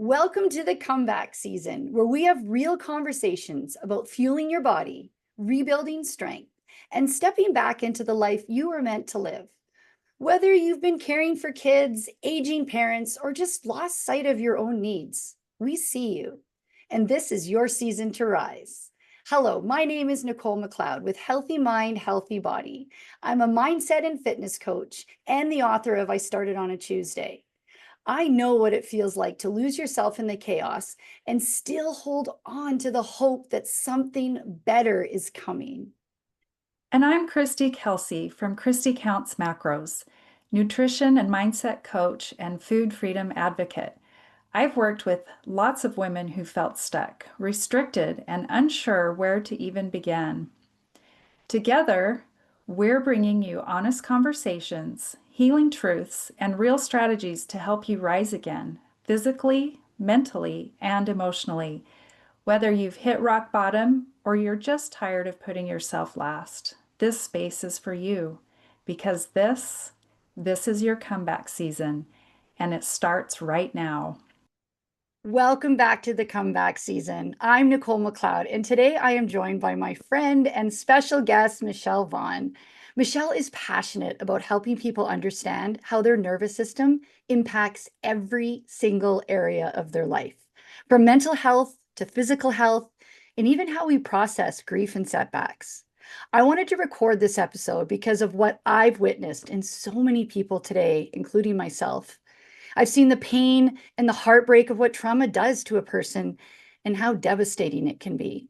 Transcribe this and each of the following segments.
Welcome to the comeback season, where we have real conversations about fueling your body, rebuilding strength, and stepping back into the life you were meant to live. Whether you've been caring for kids, aging parents, or just lost sight of your own needs, we see you. And this is your season to rise. Hello, my name is Nichole McLeod with Healthy Mind, Healthy Body. I'm a mindset and fitness coach and the author of I Started on a Tuesday. I know what it feels like to lose yourself in the chaos and still hold on to the hope that something better is coming. And I'm Christy Kelsey from Christy Counts Macros, nutrition and mindset coach and food freedom advocate. I've worked with lots of women who felt stuck, restricted, and unsure where to even begin. Together, we're bringing you honest conversations, healing truths, and real strategies to help you rise again, physically, mentally, and emotionally, whether you've hit rock bottom or you're just tired of putting yourself last. This space is for you because this is your comeback season and it starts right now. Welcome back to the comeback season. I'm Nichole McLeod, and today I am joined by my friend and special guest, Michelle Vaughn. Michelle is passionate about helping people understand how their nervous system impacts every single area of their life, from mental health to physical health, and even how we process grief and setbacks. I wanted to record this episode because of what I've witnessed in so many people today, including myself. I've seen the pain and the heartbreak of what trauma does to a person and how devastating it can be.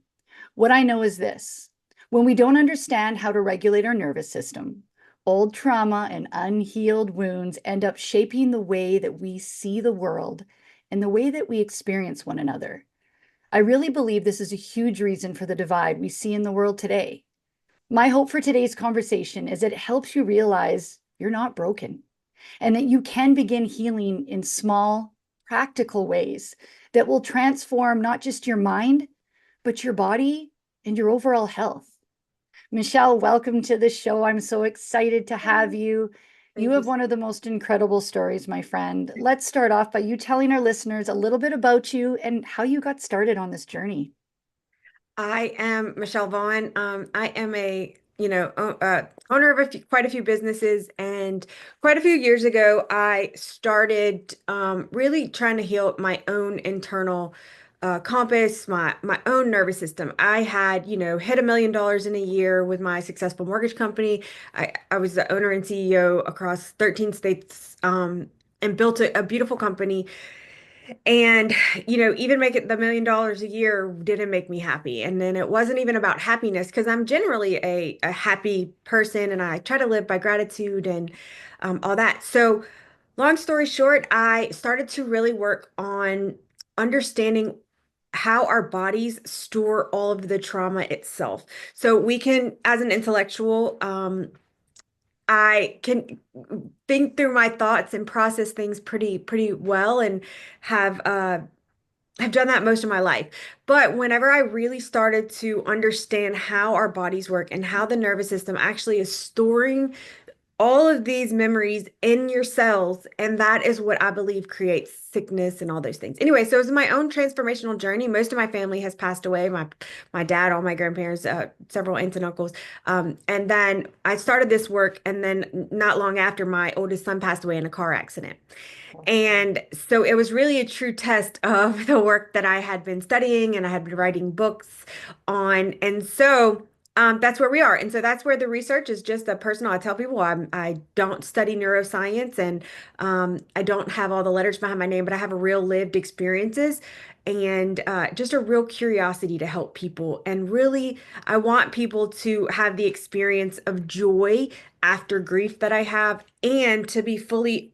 What I know is this: when we don't understand how to regulate our nervous system, old trauma and unhealed wounds end up shaping the way that we see the world and the way that we experience one another. I really believe this is a huge reason for the divide we see in the world today. My hope for today's conversation is that it helps you realize you're not broken and that you can begin healing in small, practical ways that will transform not just your mind, but your body and your overall health. Michelle, welcome to the show. I'm so excited to have you. You Thank you. have one of the most incredible stories, my friend. Let's start off by you telling our listeners a little bit about you and how you got started on this journey. I am Michelle Vaughn. I am owner of quite a few businesses, and quite a few years ago, I started really trying to heal my own internal compass, my own nervous system. I had, hit $1 million in a year with my successful mortgage company. I was the owner and CEO across 13 states, and built a beautiful company. And, even make it the $1 million a year didn't make me happy. And then it wasn't even about happiness because I'm generally a happy person and I try to live by gratitude and all that. So, long story short, I started to really work on understanding how our bodies store all of the trauma itself. So we can, as an intellectual, I can think through my thoughts and process things pretty well and have I've done that most of my life. But whenever I really started to understand how our bodies work and how the nervous system actually is storing all of these memories in your cells, and that is what I believe creates sickness and all those things. Anyway, so it was my own transformational journey. Most of my family has passed away. My dad, all my grandparents, several aunts and uncles. And then I started this work, and then not long after, my oldest son passed away in a car accident. And so it was really a true test of the work that I had been studying and I had been writing books on. And so that's where we are. And so that's where the research is just a personal. I tell people I don't study neuroscience and I don't have all the letters behind my name, but I have a real lived experiences and just a real curiosity to help people. And really, I want people to have the experience of joy after grief that I have and to be fully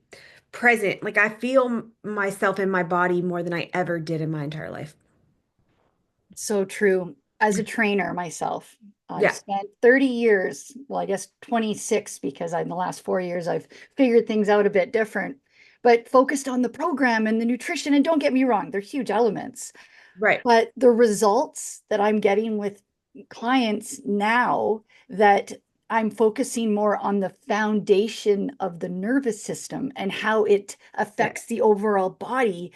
present. Like I feel myself in my body more than I ever did in my entire life. So true. As a trainer myself, I've Yeah, spent 30 years, well, I guess 26, because in the last 4 years I've figured things out a bit different, but focused on the program and the nutrition. And don't get me wrong, they're huge elements. right. But the results that I'm getting with clients now, that I'm focusing more on the foundation of the nervous system and how it Yeah. affects the overall body,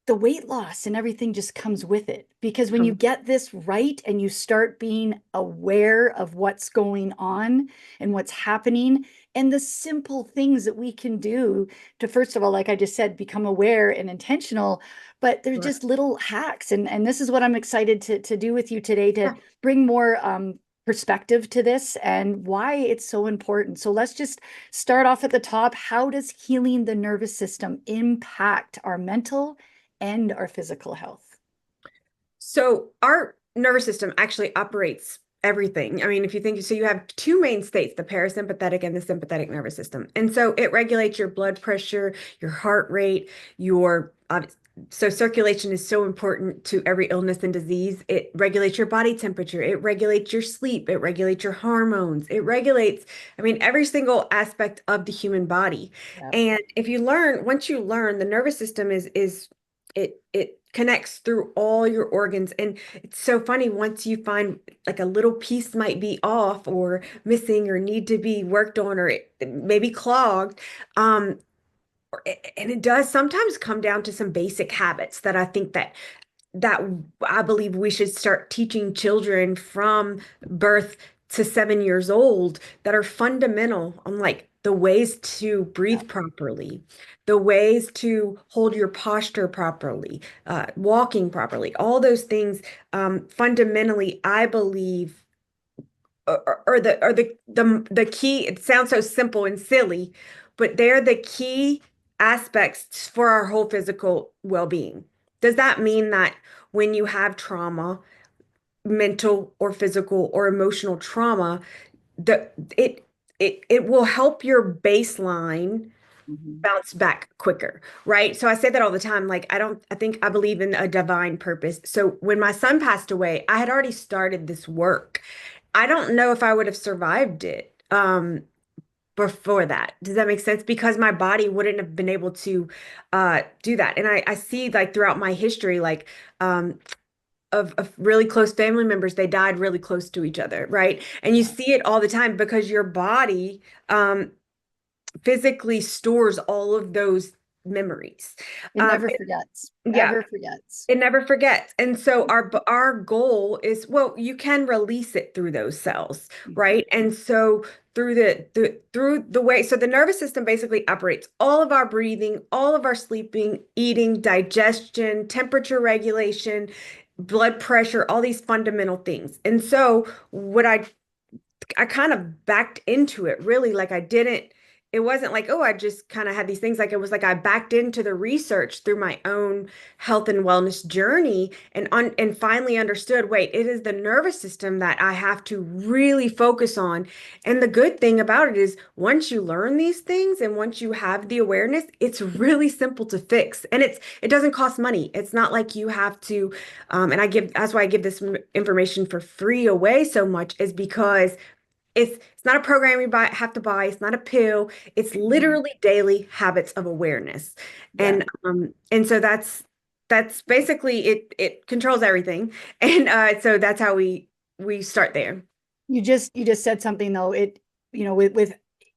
the weight loss and everything just comes with it. Because when you Com- get this right and you start being aware of what's going on and what's happening, and the simple things that we can do to, first of all, like I just said, become aware and intentional, but there's Right. just little hacks. And this is what I'm excited to do with you today, to Yeah. bring more perspective to this and why it's so important. So let's just start off at the top. How does healing the nervous system impact our mental and our physical health? So our nervous system actually operates everything. I mean, if you think so, you have two main states, the parasympathetic and the sympathetic nervous system. And so it regulates your blood pressure, your heart rate, your so circulation is so important to every illness and disease. It regulates your body temperature, it regulates your sleep, it regulates your hormones, it regulates, I mean, every single aspect of the human body. Yeah. And if you learn, once you learn, the nervous system is it connects through all your organs. And it's so funny, once you find like a little piece might be off or missing or need to be worked on, or it maybe clogged, um and it does sometimes come down to some basic habits that I think that I believe we should start teaching children from birth to 7 years old, that are fundamental on like the ways to Yeah. breathe properly, the ways to hold your posture properly, walking properly, all those things. Fundamentally, I believe or the key. It sounds so simple and silly, but they're the key aspects for our whole physical well-being. Does that mean that when you have trauma, mental or physical or emotional trauma, the it will help your baseline Mhm. bounce back quicker, right? So I say that all the time. Like, I think I believe in a divine purpose. So when my son passed away, I had already started this work. I don't know if I would have survived it before that. Does that make sense? Because my body wouldn't have been able to do that. And I see like throughout my history, like of really close family members, they died really close to each other, right? And you Yeah. see it all the time because your body physically stores all of those memories. It Um, never forgets, yeah, ever forgets. it never forgets. And so our goal is, well, you can release it through those cells, Mhm. right? And so through the way, so the nervous system basically operates all of our breathing, all of our sleeping, eating, digestion, temperature regulation, blood pressure, all these fundamental things. And so what I kind of backed into it, really. Like, it wasn't like, oh, I just kind of had these things. Like, it was like I backed into the research through my own health and wellness journey, and finally understood, wait, it is the nervous system that I have to really focus on. And the good thing about it is, once you learn these things and once you have the awareness, it's really simple to fix. And it doesn't cost money. It's not like you have to, and that's why I give this information for free away so much, is because it's not a program you have to buy. It's not a pill. It's Mhm. literally daily habits of awareness. Yeah. And so that's basically it. It controls everything. And so that's how we start there. You just said something though. With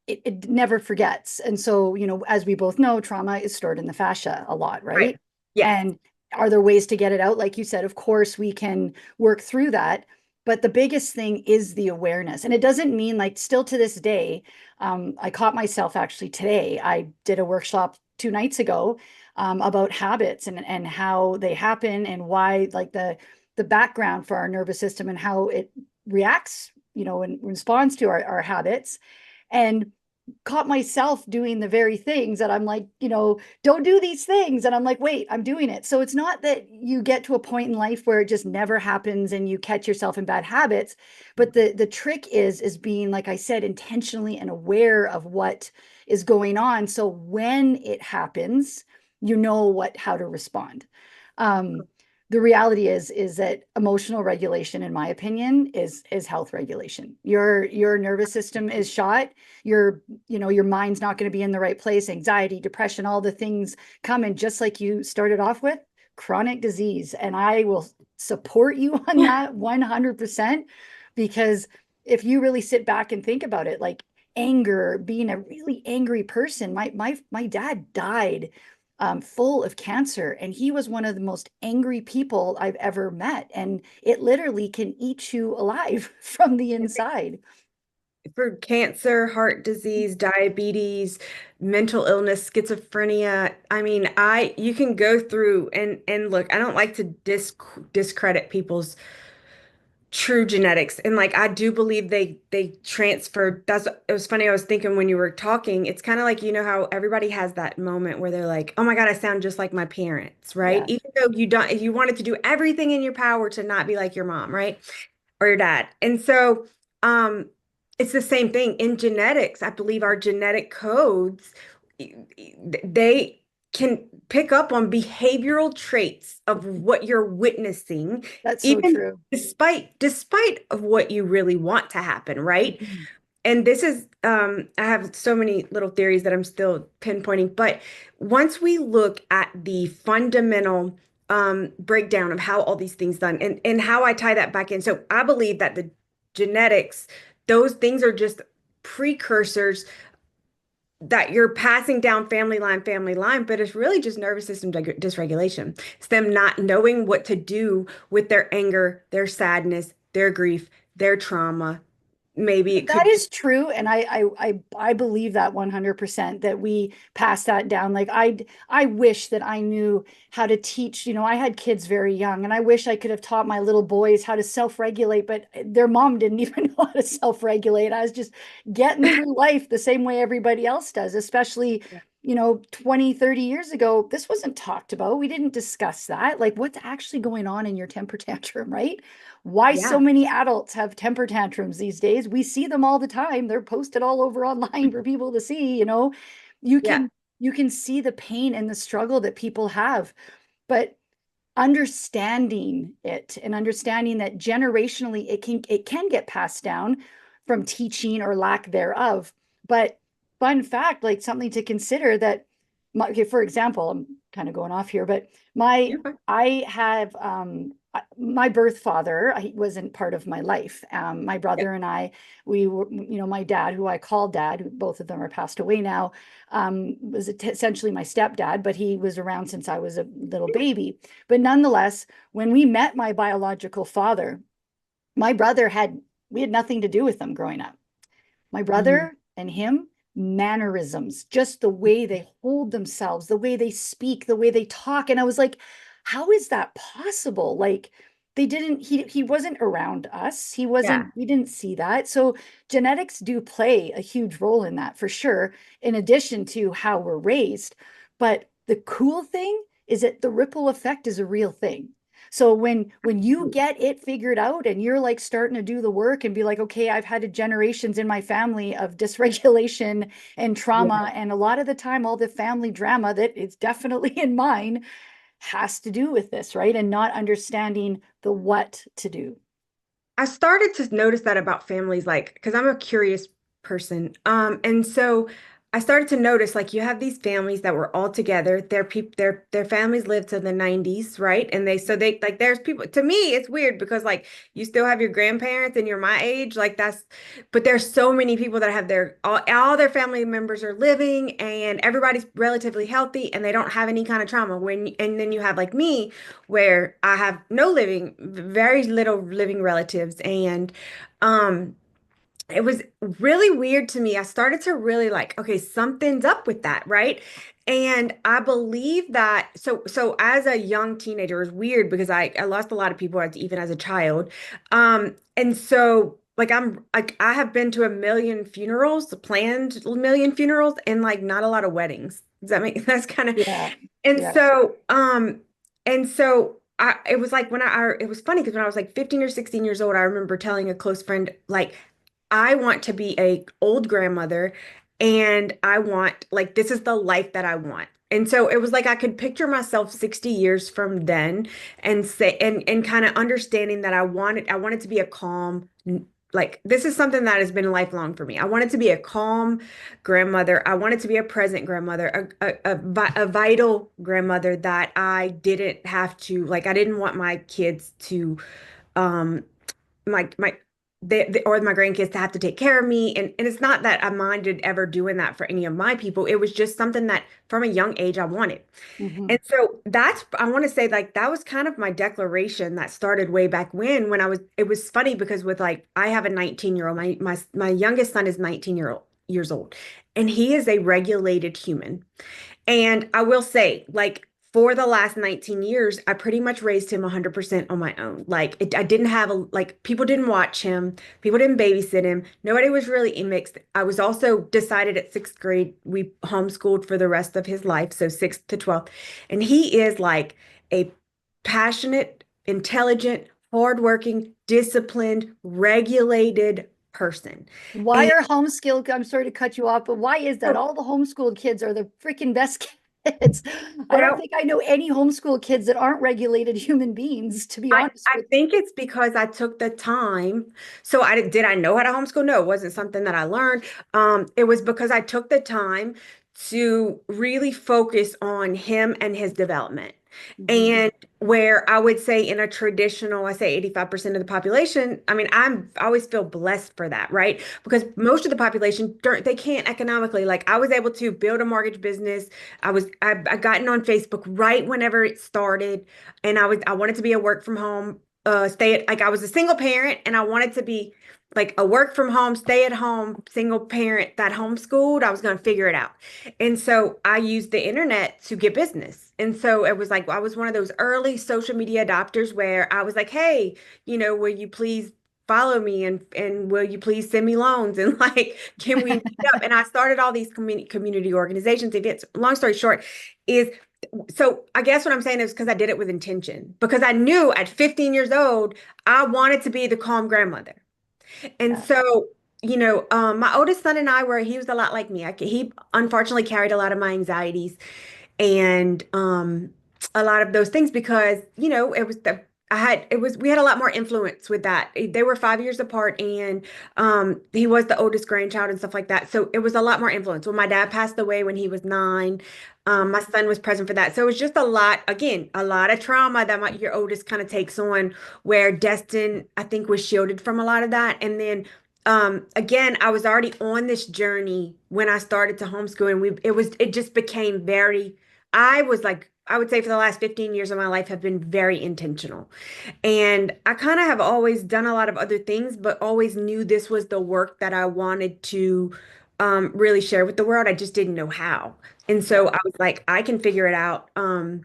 it never forgets. And so, as we both know, trauma is stored in the fascia a lot, Right. right? Yes. And are there ways to get it out? Like you said, of course we can work through that. But the biggest thing is the awareness. And it doesn't mean, like, still to this day, I caught myself actually today. I did a workshop 2 nights ago about habits and how they happen and why, like, the background for our nervous system and how it reacts, in response to our habits. And caught myself doing the very things that I'm like, don't do these things. And I'm like, wait, I'm doing it. So it's not that you get to a point in life where it just never happens and you catch yourself in bad habits. But the trick is being, like I said, intentionally and aware of what is going on. So when it happens, you know how to respond. Um, the reality is that emotional regulation, in my opinion, is health regulation. Your nervous system is shot. Your mind's not going to be in the right place. Anxiety, depression, all the things come in, just like you started off with, chronic disease. And I will support you on that 100%, because if you really sit back and think about it, like anger, being a really angry person, my dad died full of cancer. And he was one of the most angry people I've ever met. And it literally can eat you alive from the inside. For cancer, heart disease, diabetes, mental illness, schizophrenia. I mean, you can go through and look, I don't like to discredit people's true genetics. And like I do believe they transferred. That's it was funny. I was thinking when you were talking, it's kind of like you know how everybody has that moment where they're like, "Oh my God, I sound just like my parents," right? Yeah, Even though you don't, you wanted to do everything in your power to not be like your mom, right? Or your dad. And so um it's the same thing in genetics. I believe our genetic codes they can pick up on behavioral traits of what you're witnessing, that's so even true. despite of what you really want to happen, right? Mhm. And this is I have so many little theories that I'm still pinpointing, but once we look at the fundamental breakdown of how all these things done and how I tie that back in. So I believe that the genetics, those things are just precursors that you're passing down family line, but it's really just nervous system dysregulation. It's them not knowing what to do with their anger, their sadness, their grief, their trauma. Maybe it That could be, is true, and I believe that 100% that we pass that down. Like I wish that I knew how to teach. I had kids very young, and I wish I could have taught my little boys how to self-regulate, but their mom didn't even know how to self-regulate. I was just getting through life the same way everybody else does, especially 20, 30 years ago. This wasn't talked about. We didn't discuss that. Like what's actually going on in your temper tantrum, right? Why so yeah, many adults have temper tantrums these days. We see them all the time. They're posted all over online for people to see. You yeah, can you can see the pain and the struggle that people have. But understanding it and understanding that generationally it can get passed down from teaching or lack thereof. But fun fact, like something to consider that okay, for example, I'm kind of going off here, but my you're fine. I have my birth father, he wasn't part of my life. My Yeah, brother and I, we were, my dad, who I call dad, who both of them are passed away now, was essentially my stepdad, but he was around since I was a little baby. But nonetheless, when we met my biological father, my brother had we had nothing to do with them growing up. My mhm, brother and him, mannerisms, just the way they hold themselves, the way they speak, the way they talk. And I was like, how is that possible? Like, they didn't, he wasn't around us. yeah. We didn't see that. So genetics do play a huge role in that for sure, in addition to how we're raised. But the cool thing is that the ripple effect is a real thing. So when you get it figured out and you're like starting to do the work and be like, okay, I've had generations in my family of dysregulation and Yeah. trauma, and a lot of the time, all the family drama that is definitely in mine has to do with this, right? And not understanding the what to do. I started to notice that about families, like, because I'm a curious person. And so I started to notice, like, you have these families that were all together. Their families lived to the 90s, right? And they like there's people to me, it's weird because like you still have your grandparents and you're my age, like but there's so many people that have all their family members are living and everybody's relatively healthy and they don't have any kind of trauma. And then you have like me where I have very little living relatives. And um, it was really weird to me. I started to really like, okay, something's up with that, right? And I believe that so as a young teenager, it was weird because I lost a lot of people even as a child. And so like I have been to a million funerals, planned million funerals, and like not a lot of weddings. Does that make that's kind of Yeah. and Yes. so, it was like it was funny because when I was like 15 or 16 years old, I remember telling a close friend, like, I want to be a old grandmother and I want, like, this is the life that I want. And so it was like I could picture myself 60 years from then and say, and kind of understanding that I wanted to be a calm, like, this is something that has been lifelong for me. I wanted to be a calm grandmother. I wanted to be a present grandmother, a vital grandmother that I didn't have to, like, I didn't want my kids to, um, my or my grandkids to have to take care of me. And it's not that I minded ever doing that for any of my people. It was just something that from a young age I wanted. Hmm. And so I want to say like that was kind of my declaration that started way back when it was funny because with like, I have a 19-year-old, my youngest son is 19 years old, and he is a regulated human. And I will say, like, for the last 19 years, I pretty much raised him 100% on my own. I didn't have like, people didn't watch him, people didn't babysit him. Nobody was really mixed. I was also decided at sixth grade, we homeschooled for the rest of his life, so sixth to 12th. And he is like a passionate, intelligent, hardworking, disciplined, regulated person. Why And are homeschool? I'm sorry to cut you off, but why is that? so, All the homeschooled kids are the freaking best kids. I don't well, think I know any homeschool kids that aren't regulated human beings, to be honest I with think it's because I took the time. So did I know how to homeschool? No, it wasn't something that I learned. It was because I took the time to really focus on him and his development. you. And where I would say in a traditional, I say 85% of the population, I mean, I always feel blessed for that, right? Because most of the population, they can't economically. Like I was able to build a mortgage business. I gotten on Facebook right whenever it started, and I wanted to be a work from home, like I was a single parent, and I wanted to be like a work from home, stay at home single parent that homeschooled. I was going to figure it out. And so I used the internet to get business. And so it was like I was one of those early social media adopters where I was like, hey, will you please follow me, and will you please send me loans, and like can we meet up? And I started all these community organizations, events. Long story short is, so I guess what I'm saying is because I did it with intention, because I knew at 15 years old I wanted to be the calm grandmother. And Yeah. so, my oldest son and he was a lot like me. He unfortunately carried a lot of my anxieties and a lot of those things because, we had a lot more influence with that. They were 5 years apart, and he was the oldest grandchild and stuff like that. So it was a lot more influence. When my dad passed away when he was 9, my son was present for that. So it was just a lot, again, a lot of trauma that your oldest kind of takes on, where Destin, I think, was shielded from a lot of that. And then again, I was already on this journey when I started to homeschool, and it just became very, I would say for the last 15 years of my life have been very intentional. And I kind of have always done a lot of other things, but always knew this was the work that I wanted to really share with the world. I just didn't know how. And so I was like, I can figure it out. And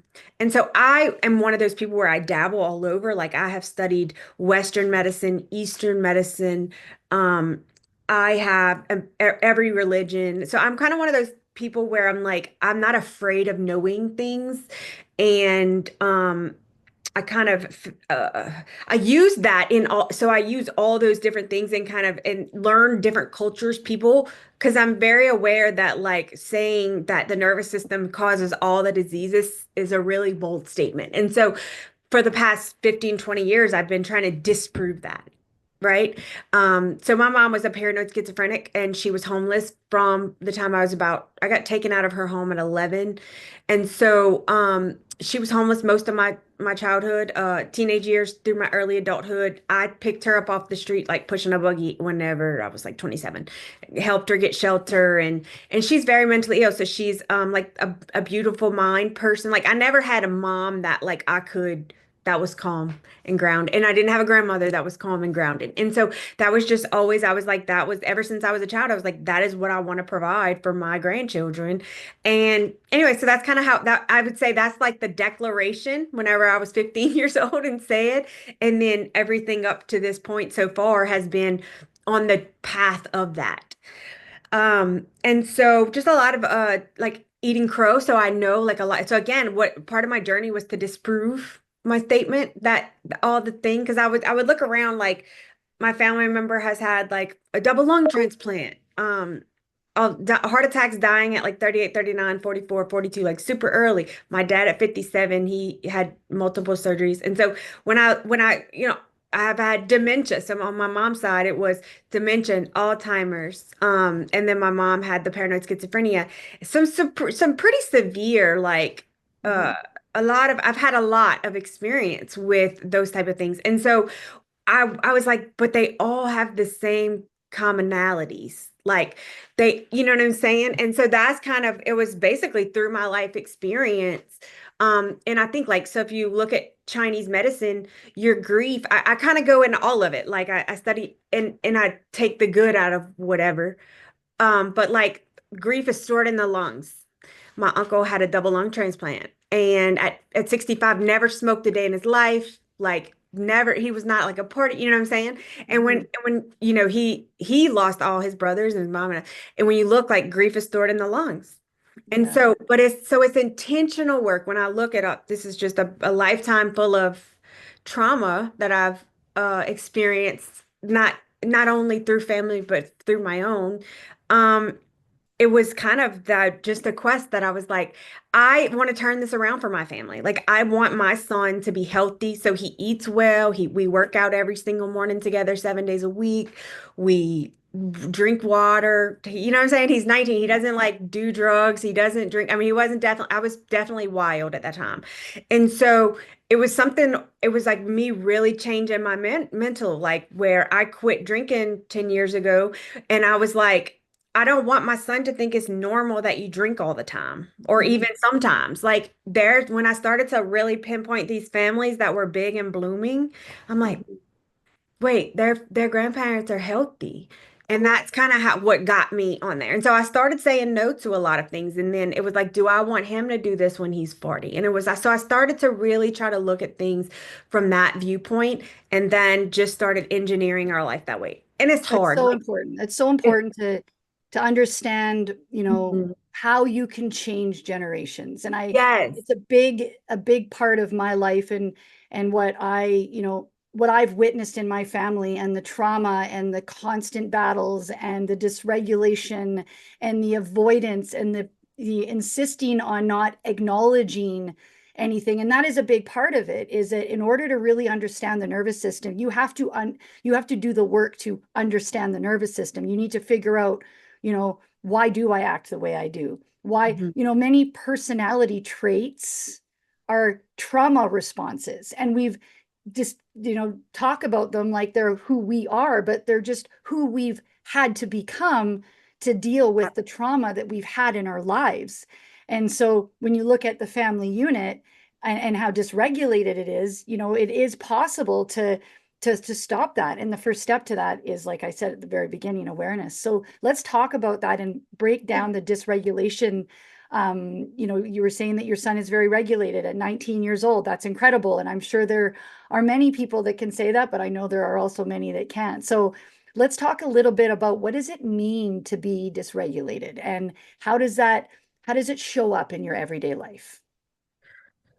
so I am one of those people where I dabble all over. Like I have studied Western medicine, Eastern medicine. Um, I have every religion. So I'm kind of one of those people where I'm like, I'm not afraid of knowing things. And I kind of I use that in all, so I use all those different things and kind of and learn different cultures, people, because I'm very aware that like saying that the nervous system causes all the diseases is a really bold statement. And so for the past 15, 20 years, I've been trying to disprove that. Right. So my mom was a paranoid schizophrenic, and she was homeless from the time I got taken out of her home at 11. And so she was homeless most of my childhood, teenage years through my early adulthood. I picked her up off the street, like pushing a buggy whenever I was like 27, helped her get shelter, and she's very mentally ill. So she's like a beautiful mind person. Like I never had a mom that was calm and grounded. And I didn't have a grandmother that was calm and grounded. And so that was just always, I was like, that was ever since I was a child, I was like, that is what I want to provide for my grandchildren. And anyway, so that's kind of how that I would say that's like the declaration whenever I was 15 years old and say it. And then everything up to this point so far has been on the path of that. And so just a lot of like eating crow. So I know like a lot. So again, what part of my journey was to disprove my statement that all the thing, because I would look around, like my family member has had like a double lung transplant. Heart attacks, dying at like 38, 39, 44, 42, like super early. My dad at 57, he had multiple surgeries. And so when I, I've had dementia. So on my mom's side, it was dementia, Alzheimer's. And then my mom had the paranoid schizophrenia. Some pretty severe, like uh Mhm. I've had a lot of experience with those type of things. And so I was like, but they all have the same commonalities. Like you know what I'm saying? And so that's kind of, it was basically through my life experience. And I think like, so if you look at Chinese medicine, your grief, I kind of go into all of it. Like I study and I take the good out of whatever. But like grief is stored in the lungs. My uncle had a double lung transplant and at 65 never smoked a day in his life. Like never, he was not like a party, you know what I'm saying? And Mhm. when you know he lost all his brothers and his mom and when you look like grief is stored in the lungs. And Yeah. so, but it's intentional work. When I look at this is just a lifetime full of trauma that I've experienced, not only through family, but through my own. Um, it was kind of just a quest that I was like, I want to turn this around for my family. Like I want my son to be healthy, so he eats well. We work out every single morning together, 7 days a week. We drink water. You know what I'm saying? He's 19. He doesn't like do drugs. He doesn't drink. I mean, he wasn't definitely, I was definitely wild at that time. And so it was something, it was like me really changing my mental, like where I quit drinking 10 years ago. And I was like, I don't want my son to think it's normal that you drink all the time or Mhm. even sometimes. Like when I started to really pinpoint these families that were big and blooming, I'm like, Mhm. wait, their grandparents are healthy. And that's kind of how what got me on there. And so I started saying no to a lot of things. And then it was like, do I want him to do this when he's 40? And it was so I started to really try to look at things from that viewpoint and then just started engineering our life that way. And it's That's hard. so Like important. It's so it, important to understand, Mhm. how you can change generations. And Yes. it's a big part of my life and what I've witnessed in my family and the trauma and the constant battles and the dysregulation and the avoidance and the insisting on not acknowledging anything. And that is a big part of it, is that in order to really understand the nervous system, you have to do the work to understand the nervous system. You need to figure out, why do I act the way I do? Why, Mhm. many personality traits are trauma responses. And we've just, talk about them like they're who we are, but they're just who we've had to become to deal with the trauma that we've had in our lives. And so when you look at the family unit and how dysregulated it is, it is possible to stop that. And the first step to that is, like I said at the very beginning, awareness. So let's talk about that and break down the dysregulation. You were saying that your son is very regulated at 19 years old. That's incredible. And I'm sure there are many people that can say that, but I know there are also many that can't. So let's talk a little bit about what does it mean to be dysregulated and how does it show up in your everyday life?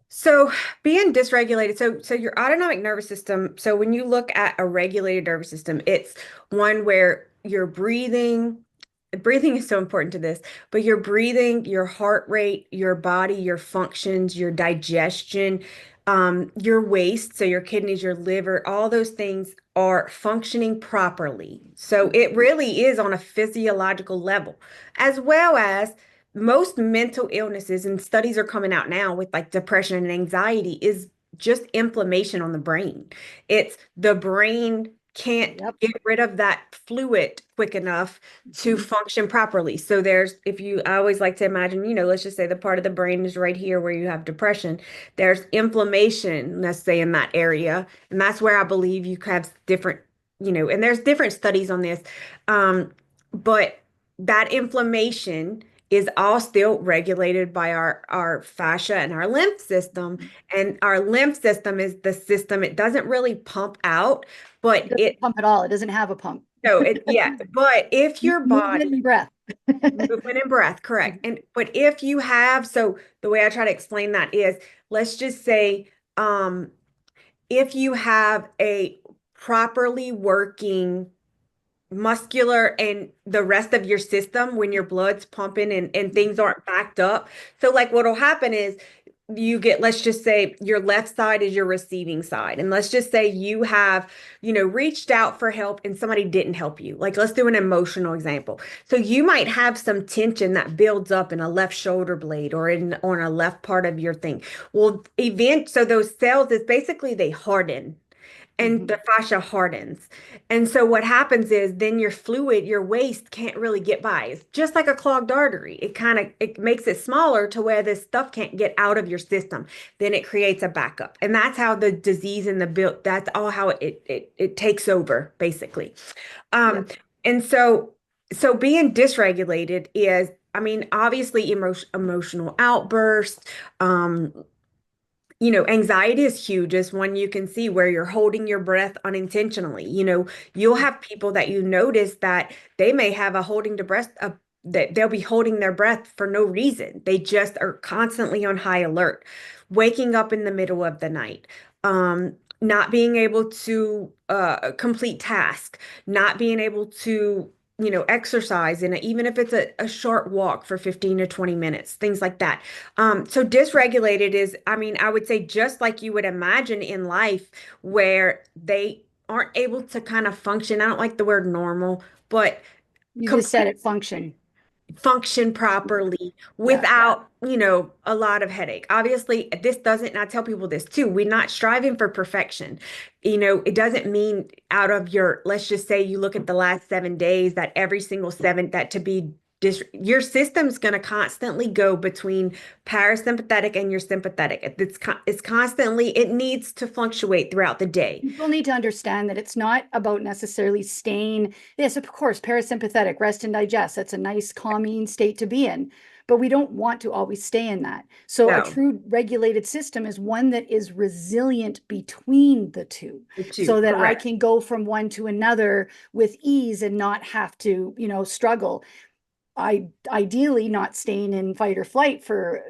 So being dysregulated, so your autonomic nervous system, so when you look at a regulated nervous system, it's one where your breathing is so important to this, but your breathing, your heart rate, your body, your functions, your digestion, your waste, so your kidneys, your liver, all those things are functioning properly. So it really is on a physiological level, as well as most mental illnesses, and studies are coming out now with like depression and anxiety, is just inflammation on the brain. It's the brain can't Yep. get rid of that fluid quick enough to Mhm. function properly. So I always like to imagine, let's just say the part of the brain is right here where you have depression. There's inflammation, let's say in that area. And that's where I believe you have different, and there's different studies on this. But that inflammation is all still regulated by our fascia and our lymph system. And our lymph system is the system, it doesn't really pump out, It but doesn't pump at all. It doesn't have a pump. no, yeah, but if your Movement body, and breath. movement and breath, correct. But if you have, so the way I try to explain that is, let's just say, if you have a properly working muscular and the rest of your system when your blood's pumping and things aren't backed up. So like what'll happen is you get, let's just say your left side is your receiving side. And let's just say you have, reached out for help and somebody didn't help you. Like let's do an emotional example. So you might have some tension that builds up in a left shoulder blade or in on a left part of your thing. Well, so those cells is basically they harden and the Mhm. fascia hardens. And so what happens is then your fluid, your waste can't really get by. It's just like a clogged artery. It makes it smaller to where this stuff can't get out of your system. Then it creates a backup. And that's how the disease and the build, that's all how it takes over, basically. Yeah. Um, and so being dysregulated is, I mean, obviously emotional outbursts, anxiety is huge, is one you can see where you're holding your breath unintentionally. You'll have people that you notice that they may have a holding the breath that they'll be holding their breath for no reason. They just are constantly on high alert, waking up in the middle of the night, not being able to complete task, not being able to exercise, and even if it's a short walk for 15 to 20 minutes, things like that. So dysregulated is, I mean, I would say just like you would imagine in life where they aren't able to kind of function. I don't like the word normal, but You just said complete it function. function Yeah. properly Yeah. without, a lot of headache. Obviously, this doesn't, and I tell people this too, we're not striving for perfection. It doesn't mean out of your, let's just say you look at the last 7 days, that every single seven, that to be your system's going to constantly go between parasympathetic and your sympathetic. It's constantly, it needs to fluctuate throughout the day. People need to understand that it's not about necessarily staying. Yes, of course, parasympathetic, rest and digest. That's a nice calming state to be in, but we don't want to always stay in that. So a So true regulated system is one that is resilient between the two, the two, so that I correct. can go from one to another with ease and not have to, struggle. I ideally not staying in fight or flight for,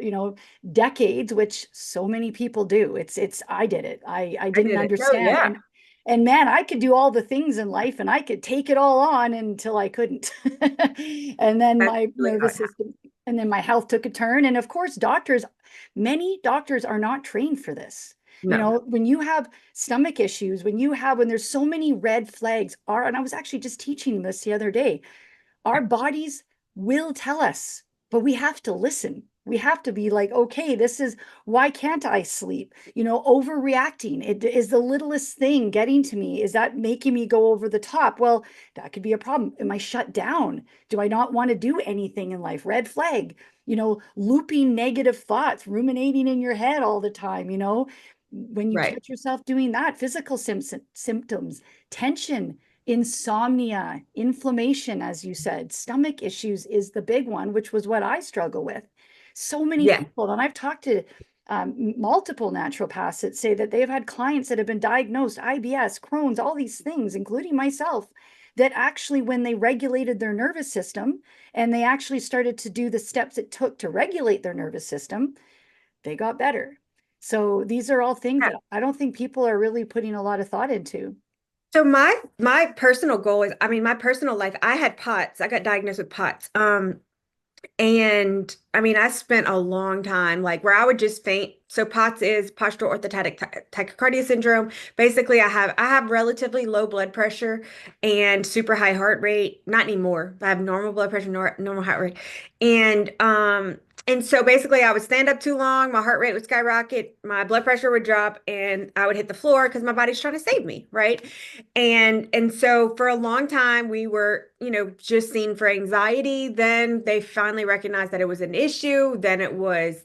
decades, which so many people do. It's I did it. I I didn't did it. Oh understand. yeah. And man, I could do all the things in life and I could take it all on until I couldn't. And then That's my really how it nervous happened. system, and then my health took a turn. And of course, many doctors are not trained for this. No. When you have stomach issues, when there's so many red flags are, and I was actually just teaching this the other day, our bodies will tell us, but we have to listen. We have to be like, okay, this is why can't I sleep? Overreacting. It is the littlest thing getting to me. Is that making me go over the top? Well, that could be a problem. Am I shut down? Do I not want to do anything in life? Red flag. Looping negative thoughts, ruminating in your head all the time. When you Right. catch yourself doing that, physical symptoms, tension, insomnia, inflammation, as you said, stomach issues is the big one, which was what I struggle with. So many Yeah. people, and I've talked to multiple naturopaths that say that they've had clients that have been diagnosed IBS, Crohn's, all these things, including myself, that actually, when they regulated their nervous system and they actually started to do the steps it took to regulate their nervous system, they got better. So these are all things that I don't think people are really putting a lot of thought into. So my personal goal is, I mean, my personal life, I had POTS. I got diagnosed with POTS. And I mean, I spent a long time like where I would just faint. So POTS is postural orthostatic tachycardia syndrome. Basically, I have relatively low blood pressure and super high heart rate. Not anymore. I have normal blood pressure, normal heart rate. And so basically I would stand up too long, my heart rate would skyrocket, my blood pressure would drop, and I would hit the floor because my body's trying to save me, right? And so for a long time we were, just seen for anxiety. Then they finally recognized that it was an issue. Then it was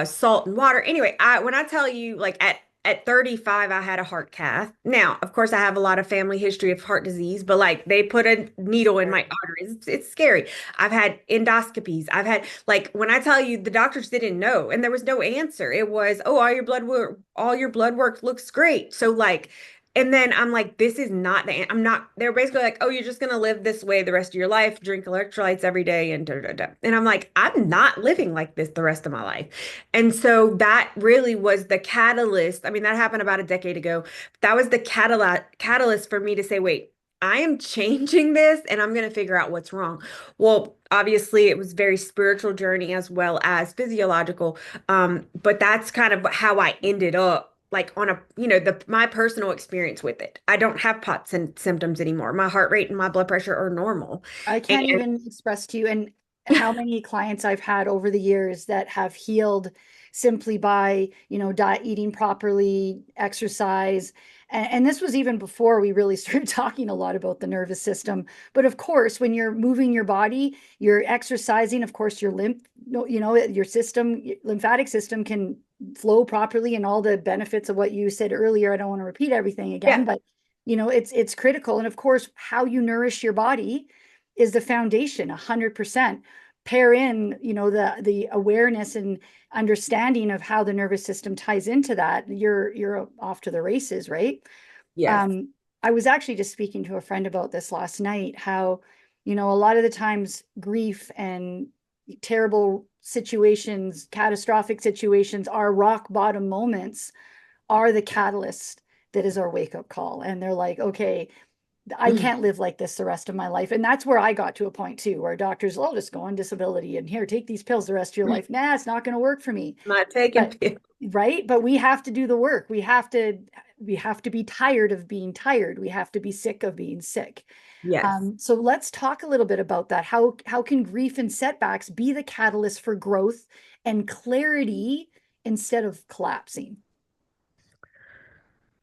salt and water. Anyway, when I tell you, like at 35, I had a heart cath. Now, of course, I have a lot of family history of heart disease, but like they put a needle in my arteries. It's scary. I've had endoscopies. I've had, like, when I tell you, the doctors didn't know, and there was no answer. It was, oh, all your blood work looks great. So like, and then I'm like, this is not I'm not, they're basically like, oh, you're just gonna live this way the rest of your life, drink electrolytes every day, and da da da. And I'm like, I'm not living like this the rest of my life. And so that really was the catalyst. I mean, that happened about a decade ago. That was the catalyst for me to say, wait, I am changing this and I'm going to figure out what's wrong. Well, obviously, it was very spiritual journey as well as physiological. But that's kind of how I ended up like on a, my personal experience with it. I don't have POTS and symptoms anymore. My heart rate and my blood pressure are normal. I And can't even express to you. And how many clients I've had over the years that have healed simply by, eating properly, exercise. And this was even before we really started talking a lot about the nervous system. But of course, when you're moving your body, you're exercising, of course, your your lymphatic system can flow properly, and all the benefits of what you said earlier. I don't want to repeat everything again, Yeah. but it's critical. And of course, how you nourish your body is the foundation, 100%. Pair in, the awareness and understanding of how the nervous system ties into that, you're off to the races, right? Yes. I was actually just speaking to a friend about this last night, how, a lot of the times grief and terrible situations, catastrophic situations, our rock bottom moments are the catalyst that is our wake up call. And they're like, okay, I Mm. can't live like this the rest of my life. And that's where I got to a point too, where doctors, oh, just go on disability and here, take these pills the rest of your life. Nah, it's not going to work for me. Not taking But pills. right. But we have to do the work. We have to be tired of being tired. We have to be sick of being sick. Yes. So let's talk a little bit about that. How can grief and setbacks be the catalyst for growth and clarity instead of collapsing?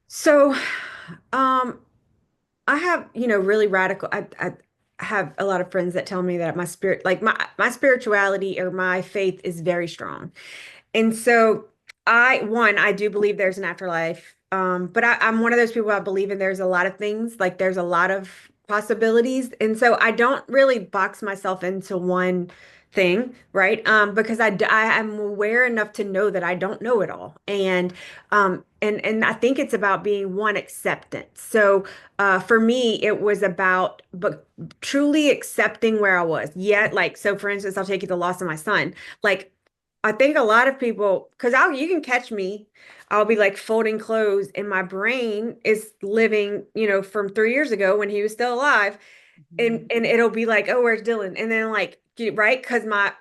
So, um, I have, really radical. I have a lot of friends that tell me that my spirit, like my spirituality or my faith is very strong. And so I do believe there's an afterlife. But I'm one of those people I believe in there's a lot of things, like there's a lot of possibilities. And so I don't really box myself into one thing, right? Because I am aware enough to know that I don't know it all. And I think it's about being one acceptance. So for me, it was about but truly accepting where I was. Yeah, like so for instance, I'll take you the loss of my son. Like I think a lot of people, because you can catch me, I'll be like folding clothes, and my brain is living, from 3 years ago when he was still alive, and it'll be like, oh, where's Dylan? And then like, right, because my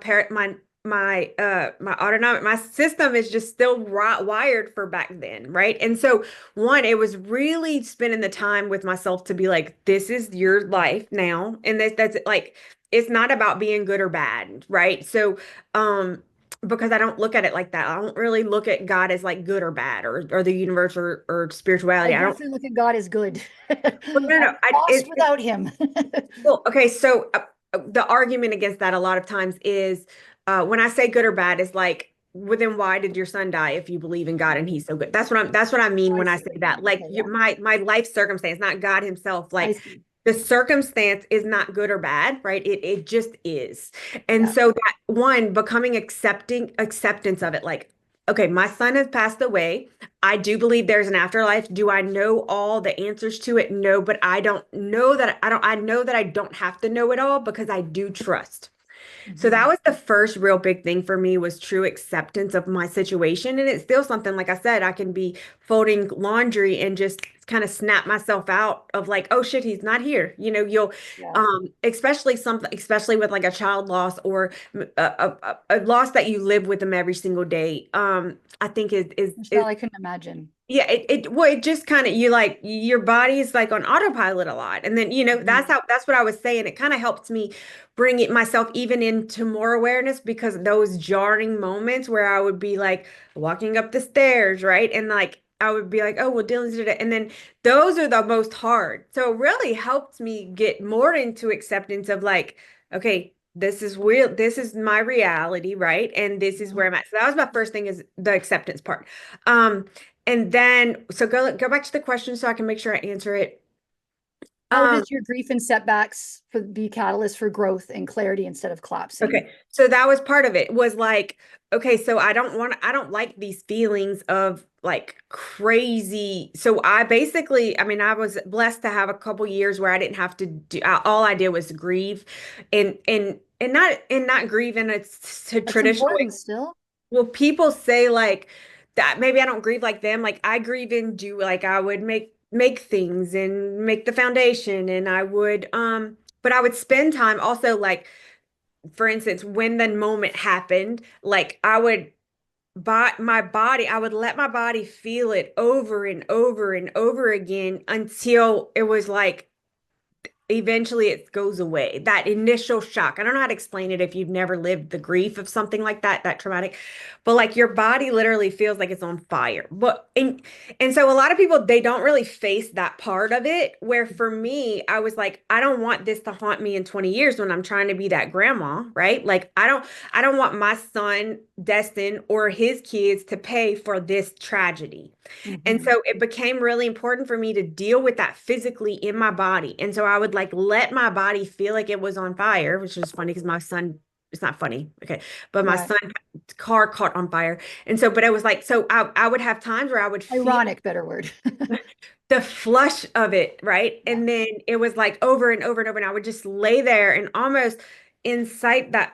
parent my autonomic my system is just still wired for back then, right? And so it was really spending the time with myself to be like, this is your life now, and that's like it's not about being good or bad, right? So um because I don't look at it like that. I don't really look at God as like good or bad or the universe or I spirituality. I don't. definitely look at God as good. Well, no, no. I'm lost without him. Well, okay. So the argument against that a lot of times is when I say good or bad, is like, well, then why did your son die if you believe in God and he's so good? That's what I mean I when I see say what you that. mean. Like Okay, yeah, my life circumstance, not God himself. I Like see. the circumstance is not good or bad, right? It just is. And Yeah. so that becoming acceptance of it, like, okay, my son has passed away. I do believe there's an afterlife. Do I know all the answers to it? No, but I don't know that I know that I don't have to know it all because I do trust. So that Mhm. was the first real big thing for me was true acceptance of my situation. And it's still something, like I said, I can be folding laundry and just kind of snap myself out of like, oh shit, he's not here. You'll Yeah. especially with like a child loss or a loss that you live with them every single day. I think is Michelle, I couldn't imagine. yeah, it just kind of you like your body is like on autopilot a lot. And then, Mhm. that's what I was saying. It kind of helps me bring it myself even into more awareness because those jarring moments where I would be like walking up the stairs, right? And like I would be like, oh, well, Dylan's did it. And then those are the most hard. So it really helped me get more into acceptance of like, okay, this is real, this is my reality, right? And this is Mhm. where I'm at. So that was my first thing is the acceptance part. Um, and then, so go back to the question so I can make sure I answer it. How Um, does your grief and setbacks be catalyst for growth and clarity instead of collapsing? okay, so that was part of it. Was like, okay, so I don't like these feelings of like crazy. So I mean, I was blessed to have a couple years where I didn't have to do. All I did was grieve, and not grieve in a That's traditional way. important still. Well, people say like that maybe I don't grieve like them. Like I grieve and do like I would make things and make the foundation and I would but I would spend time also like for instance when the moment happened, like I would I would let my body feel it over and over and over again until it was like eventually it goes away. That initial shock. I don't know how to explain it if you've never lived the grief of something like that, that traumatic, but like your body literally feels like it's on fire. And so a lot of people, they don't really face that part of it. Where for me, I was like, I don't want this to haunt me in 20 years when I'm trying to be that grandma, right? Like I don't want my son Destin or his kids to pay for this tragedy. And Mhm. so it became really important for me to deal with that physically in my body. And so I would like let my body feel like it was on fire, which is funny because my son, it's not funny. Okay. But my Yeah. son's car caught on fire. And so, but it was like, so I would have times where I would feel Ironic, better word. the flush of it, right? Yeah. And then it was like over and over and over, and I would just lay there and almost incite that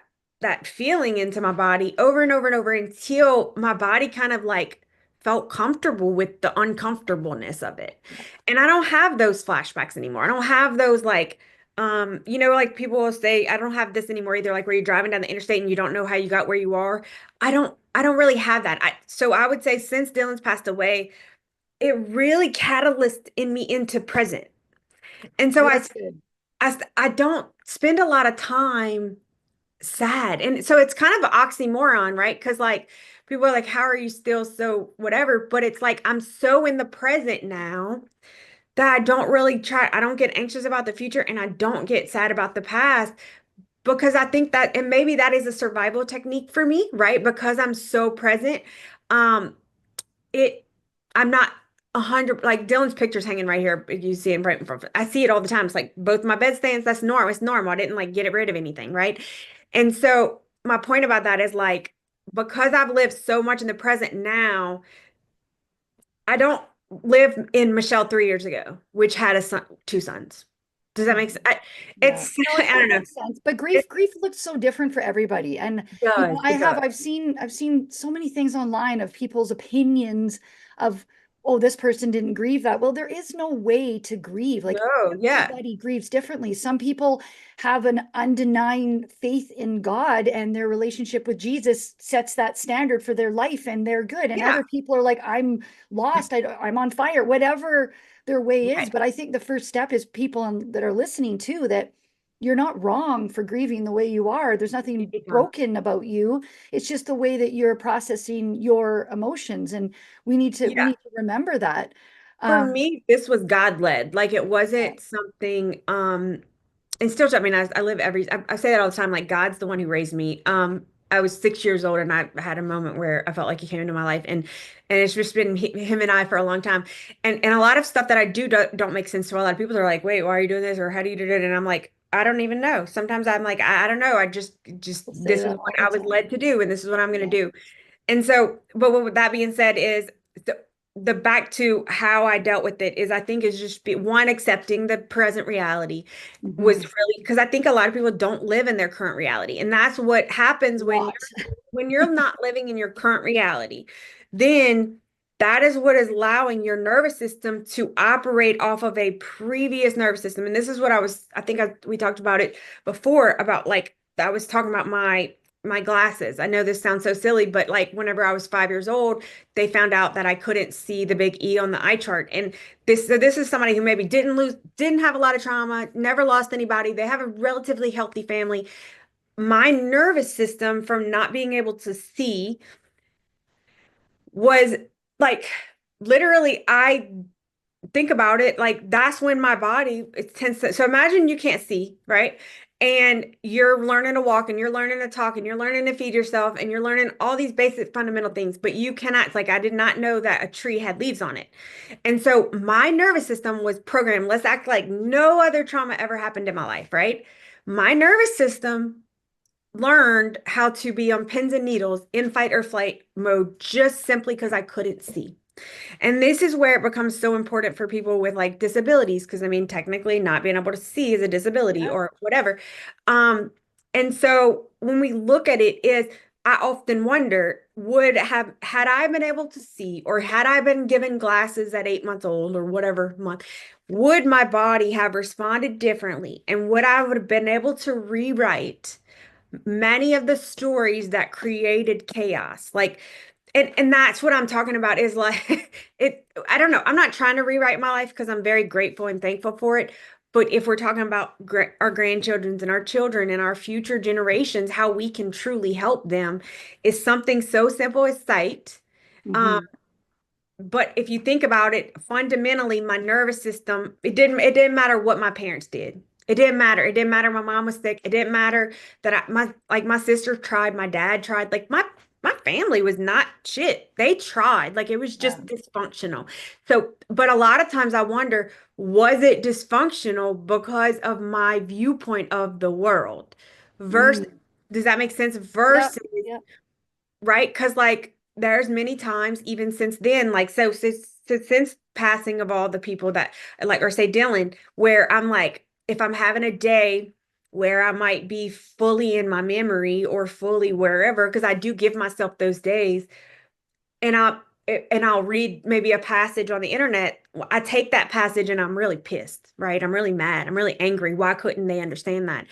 feeling into my body over and over and over until my body kind of like felt comfortable with the uncomfortableness of it. And I don't have those flashbacks anymore. I don't have those like like people will say, I don't have this anymore either, like where you're driving down the interstate and you don't know how you got where you are. I don't really have that. So I would say since Dylan's passed away, it really catalyzed in me into present. And so Oh, I, that's good. I don't spend a lot of time sad. And so it's kind of an oxymoron, right? Because like people are like, how are you still so whatever? But it's like I'm so in the present now that I don't get anxious about the future and I don't get sad about the past because I think that, and maybe that is a survival technique for me, right? Because I'm so present. Um, it I'm not 100 like Dylan's picture's hanging right here. You see it right in front. I see it all the time. It's like both my bed stands. That's normal. It's normal. I didn't like get rid of anything, right? And so my point about that is like because I've lived so much in the present now, I don't live in Michelle 3 years ago, which had a son, two sons. Does that make sense? Mhm. Yeah. It's No, I that don't know. makes sense. But It grief looks so different for everybody. And does. It does. I've seen so many things online of people's opinions of, oh, this person didn't grieve that. Well, there is no way to grieve. Like No, yeah. everybody grieves differently. Some people have an undenying faith in God and their relationship with Jesus sets that standard for their life and they're good. And Yeah. other people are like, I'm lost. I'm on fire, whatever their way is. Right. But I think the first step is people that are listening too, that you're not wrong for grieving the way you are. There's nothing Yeah. broken about you. It's just the way that you're processing your emotions. And we Yeah. need to remember that. For Um, me, this was God led. Like it yeah. wasn't something, and still, I mean, I live I say that all the time, like God's the one who raised me. I was 6 years old and I had a moment where I felt like he came into my life and it's just been him and I for a long time. And a lot of stuff that I do don't make sense to a lot of people. They're like, wait, why are you doing this? Or how do you do it? And I'm like, I don't even know. Sometimes I'm like, I don't know. I just, We'll say this is that what all the I was time. led to do. And this is what I'm going to Yeah. do. And so, but with that being said, is the back to how I dealt with it is I think is just one accepting the present reality was Hmm. really because I think a lot of people don't live in their current reality, and that's what happens when Lot. you're not living in your current reality. Then that is what is allowing your nervous system to operate off of a previous nervous system, and this is what I think we talked about it before about like I was talking about my glasses. I know this sounds so silly, but like whenever I was 5 years old, they found out that I couldn't see the big E on the eye chart. And this is somebody who maybe didn't have a lot of trauma, never lost anybody. They have a relatively healthy family. My nervous system from not being able to see was like literally I think about it, like that's when my body it tends to. So imagine you can't see, right? And you're learning to walk and you're learning to talk and you're learning to feed yourself and you're learning all these basic fundamental things, but you cannot, it's like I did not know that a tree had leaves on it. And so my nervous system was programmed, let's act like no other trauma ever happened in my life, right? My nervous system learned how to be on pins and needles in fight or flight mode just simply because I couldn't see. And this is where it becomes so important for people with like disabilities, because I mean, technically not being able to see is a disability Yeah. or whatever. Um, and so when we look at it is I often wonder, would have had I been able to see or had I been given glasses at 8 months old or whatever month, would my body have responded differently? And would I would have been able to rewrite many of the stories that created chaos? Like and that's what I'm talking about is like it I don't know. I'm not trying to rewrite my life because I'm very grateful and thankful for it. But if we're talking about our grandchildren's and our children and our future generations, how we can truly help them is something so simple as sight. Um, Hmm. but if you think about it, fundamentally, my nervous system, it didn't matter what my parents did. It didn't matter. It didn't matter my mom was sick. It didn't matter that my sister tried, my dad tried. Like my family was not shit. They tried. Like it was Yeah. just dysfunctional. So, but a lot of times I wonder, was it dysfunctional because of my viewpoint of the world? Versus, Mm. does that make sense? Yep. Versus, Yep. right? Because like there's many times even since then, like since passing of all the people that like or say Dylan, where I'm like, if I'm having a day where I might be fully in my memory or fully wherever, because I do give myself those days, and I'll read maybe a passage on the internet. I take that passage and I'm really pissed, right? I'm really mad. I'm really angry. Why couldn't they understand that?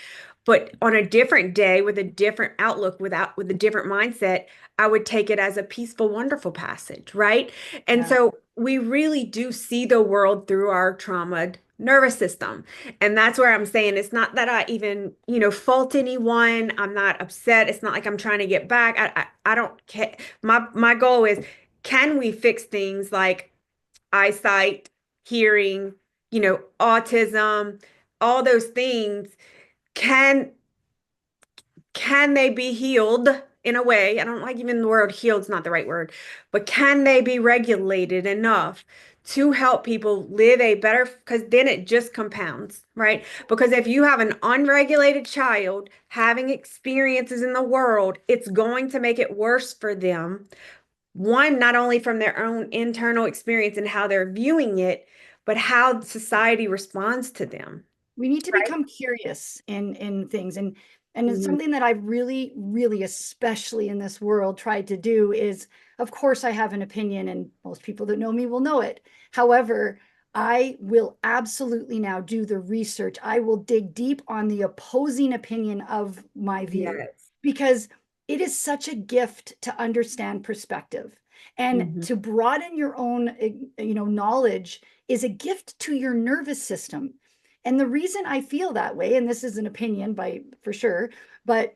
But on a different day with a different outlook, with a different mindset, I would take it as a peaceful, wonderful passage, right? And Yeah. so we really do see the world through our traumatized nervous system. And that's where I'm saying it's not that I even, fault anyone. I'm not upset. It's not like I'm trying to get back. I don't care. My goal is, can we fix things like eyesight, hearing, autism, all those things? Can can they be healed in a way? I don't like, even the word healed's not the right word, but can they be regulated enough to help people live a better, because then it just compounds, right? Because if you have an unregulated child having experiences in the world, it's going to make it worse for them. One, not only from their own internal experience and how they're viewing it, but how society responds to them, We need to right? become curious in things, and it's Mhm. something that I've really, really, especially in this world, tried to do is, of course, I have an opinion, and most people that know me will know it. However, I will absolutely now do the research. I will dig deep on the opposing opinion of my view Yes. because it is such a gift to understand perspective and Mhm. to broaden your own, knowledge is a gift to your nervous system. And the reason I feel that way, and this is an opinion by for sure, but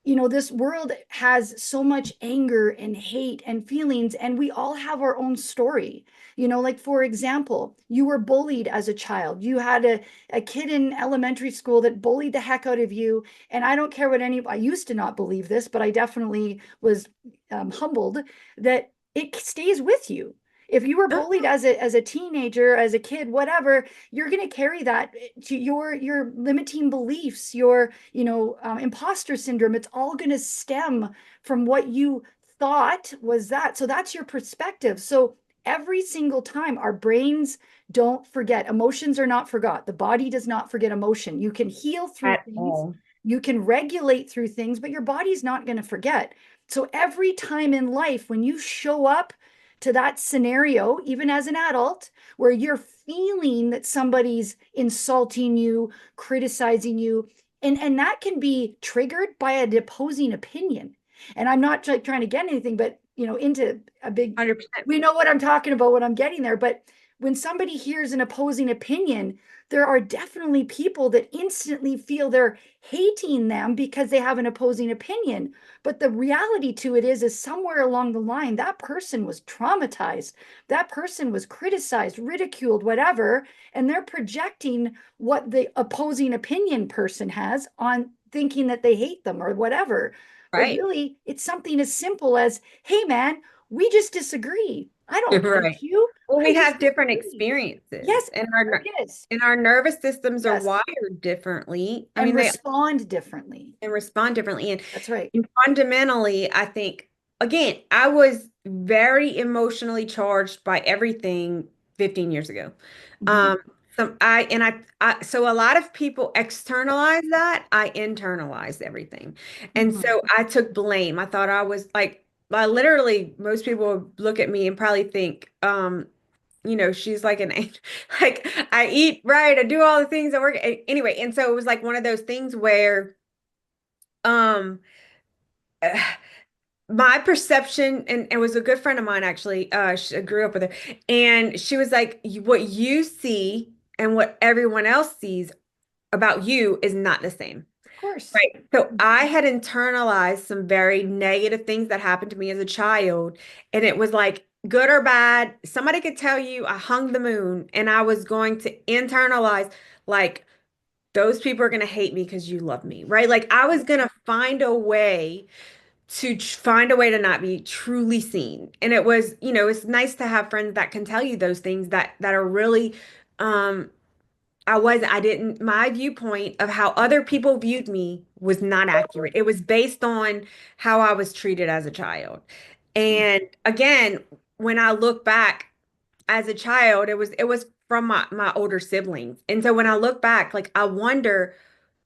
this world has so much anger and hate and feelings, and we all have our own story. Like for example, you were bullied as a child. You had a kid in elementary school that bullied the heck out of you. And I don't care what I used to not believe this, but I definitely was humbled that it stays with you. If you were bullied as a teenager, as a kid, whatever, you're going to carry that to your limiting beliefs, your imposter syndrome. It's all going to stem from what you thought was that. So that's your perspective. So every single time, our brains don't forget. Emotions are not forgot. The body does not forget emotion. You can heal through At things, all. you can regulate through things, but your body's not going to forget. So every time in life, when you show up to that scenario, even as an adult, where you're feeling that somebody's insulting you, criticizing you, and that can be triggered by an opposing opinion. And I'm not trying to get anything, but into a big, 100%. we know what I'm talking about, what I'm getting there. But when somebody hears an opposing opinion, there are definitely people that instantly feel they're hating them because they have an opposing opinion. But the reality to it is somewhere along the line, that person was traumatized. That person was criticized, ridiculed, whatever, and they're projecting what the opposing opinion person has on thinking that they hate them or whatever. But Right. really, it's something as simple as, hey, man, we just disagree. I don't hate Right. you. Well, I we just have different disagree. experiences, Yes, and there it is. our nervous systems are Yes. wired differently. I And mean, they respond differently. and respond differently. That's right. And fundamentally, I think, again, I was very emotionally charged by everything 15 years ago. Mhm. Um, so a lot of people externalize that. I internalized everything. And Mhm. so I took blame. I thought I was like, I literally, most people would look at me and probably think, she's like an angel. Like I eat right, I do all the things I work. Anyway, and so it was like one of those things where um my perception, and it was a good friend of mine actually, she, I grew up with her, and she was like, what you see and what everyone else sees about you is not the same. Of course. Right. So I had internalized some very negative things that happened to me as a child. And it was like good or bad. Somebody could tell you I hung the moon, and I was going to internalize like those people are going to hate me because you love me. Right. Like I was going to find a way to find a way to not be truly seen. And it was, it's nice to have friends that can tell you those things that are really, um, I didn't, my viewpoint of how other people viewed me was not accurate. It was based on how I was treated as a child. And again, when I look back as a child, it was from my older siblings. And so when I look back, like I wonder,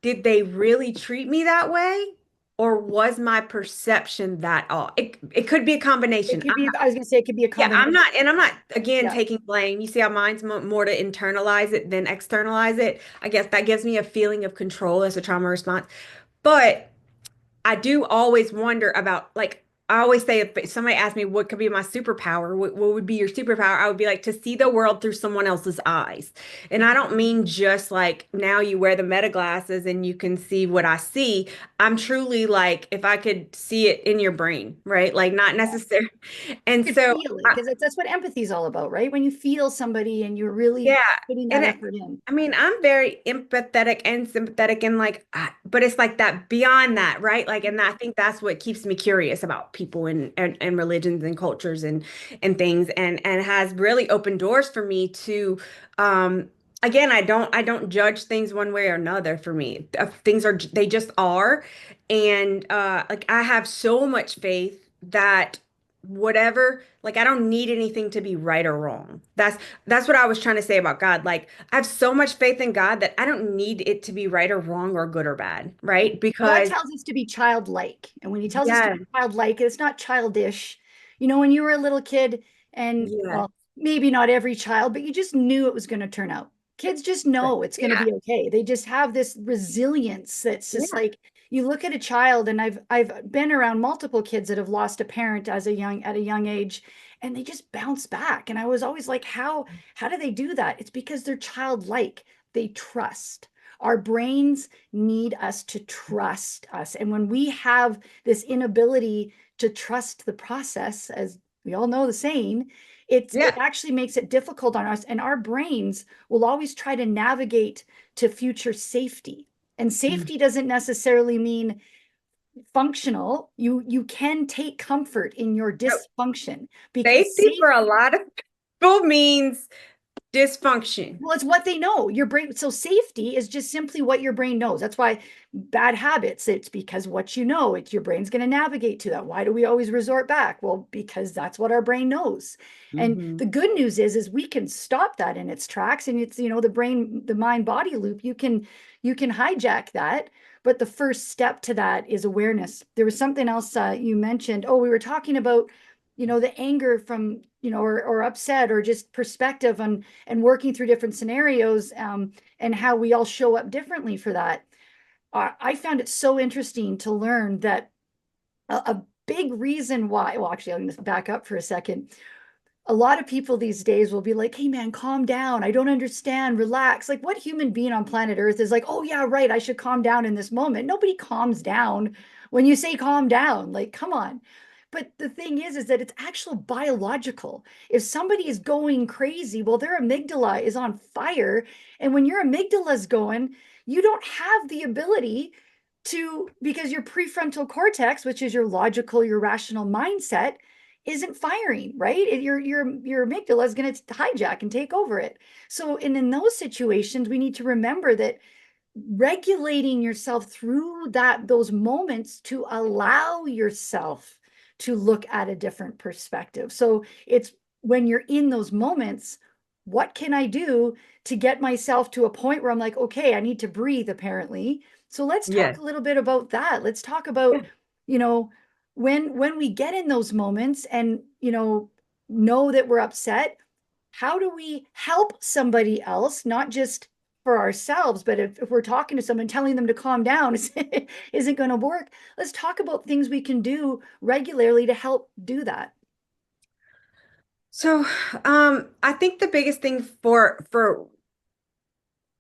did they really treat me that way? Or was my perception that all? It could be a It combination. could be, I was going to say it could be a Yeah, I'm combination. not, and I'm not again Yeah. taking blame. You see how mine's more to internalize it than externalize it. I guess that gives me a feeling of control as a trauma response. But I do always wonder about, like, I always say if somebody asks me what could be my superpower, what would be your superpower, I would be like to see the world through someone else's eyes. And I don't mean just like now you wear the meta glasses and you can see what I see. I'm truly like if I could see it in your brain, right? Like not necessarily. And You could so feel it because that's what empathy is all about, right? When you feel somebody and you're really yeah. putting that And effort in. I mean, I'm very empathetic and sympathetic and like, but it's like that beyond that, right? Like, and I think that's what keeps me curious about people and religions and cultures and things and has really opened doors for me to, again, I don't judge things one way or another for me. Things are, they just are. And like I have so much faith that whatever, like I don't need anything to be right or wrong. That's what I was trying to say about God. Like, I have so much faith in God that I don't need it to be right or wrong or good or bad, right? God Because, tells us to be childlike. And when he tells us to yeah, be childlike, it's not childish. You know, when you were a little kid, and yeah, well, maybe not every child, but you just knew it was going to turn out. Kids just know it's going to yeah, be okay. They just have this resilience that's just yeah, like you look at a child, and I've been around multiple kids that have lost a parent at a young age, and they just bounce back. And I was always like, how do they do that? It's because they're childlike. They trust. Our brains need us to trust us. And when we have this inability to trust the process, as we all know the saying, it yeah. actually makes it difficult on us. And our brains will always try to navigate to future safety. And Mm. safety doesn't necessarily mean functional. You can take comfort in your No, dysfunction because safety safe for a lot of people means dysfunction. well, it's what they know. Your brain, so safety is just simply what your brain knows. That's why bad habits, it's because what you know, it's your brain's going to navigate to that. Why do we always resort back? Well, because that's what our brain knows. And Hmm. the good news is we can stop that in its tracks. And it's, the brain, the mind body loop, you can hijack that. But the first step to that is awareness. There was something else you mentioned. Oh, we were talking about, the anger from, or upset or just perspective on and working through different scenarios, and how we all show up differently for that. I found it so interesting to learn that a big reason why, well, actually, I'm going to back up for a second. A lot of people these days will be like, hey, man, calm down. I don't understand. Relax. Like, what human being on planet Earth is like, oh, yeah, right. I should calm down in this moment. Nobody calms down when you say calm down. Like, come on. But the thing is that it's actual biological. If somebody is going crazy, well, their amygdala is on fire. And when your amygdala is going, you don't have the ability to, because your prefrontal cortex, which is your logical, your rational mindset, isn't firing, right? Your amygdala is going to hijack and take over it. So, and in those situations, we need to remember that regulating yourself through those moments to allow yourself to look at a different perspective. So it's when you're in those moments, what can I do to get myself to a point where I'm like, okay, I need to breathe, apparently. So let's talk Yes. a little bit about that. Let's talk about, Yeah. you know, when we get in those moments and, know that we're upset, how do we help somebody else, not just for ourselves, but if we're talking to someone, telling them to calm down isn't going to work. Let's talk about things we can do regularly to help do that. So, I think the biggest thing for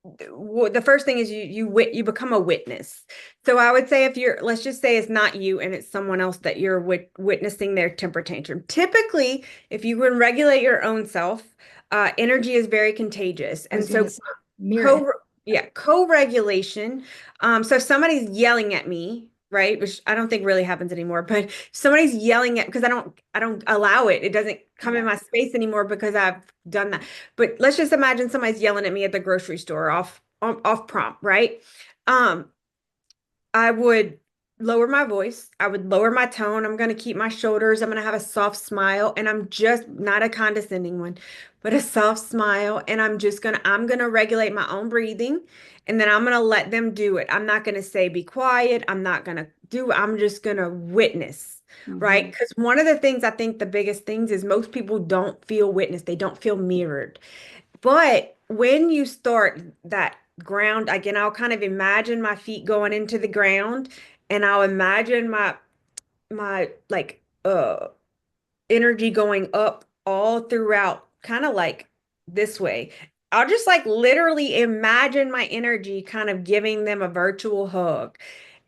the first thing is you become a witness. So I would say if you're, let's just say it's not you and it's someone else that you're witnessing their temper tantrum. Typically, if you can regulate your own self, energy is very contagious. I And was going to so say, mirror it. co yeah, co-regulation. So if somebody's yelling at me, right, which I don't think really happens anymore, but if somebody's yelling at, because I don't allow it. It doesn't come in Yeah. my space anymore because I've done that. But let's just imagine somebody's yelling at me at the grocery store off prompt, right? Um, I would lower my voice. I would lower my tone. I'm going to keep my shoulders. I'm going to have a soft smile. And I'm just not a condescending one, but a soft smile. And I'm going to regulate my own breathing. And then I'm going to let them do it. I'm not going to say, be quiet. I'm just going to witness, right? Hmm. Because one of the things I think the biggest things is most people don't feel witnessed. They don't feel mirrored. But when you start that ground, again, I'll kind of imagine my feet going into the ground and I'll imagine my like energy going up all throughout, kind of like this way. I'll just like literally imagine my energy kind of giving them a virtual hug.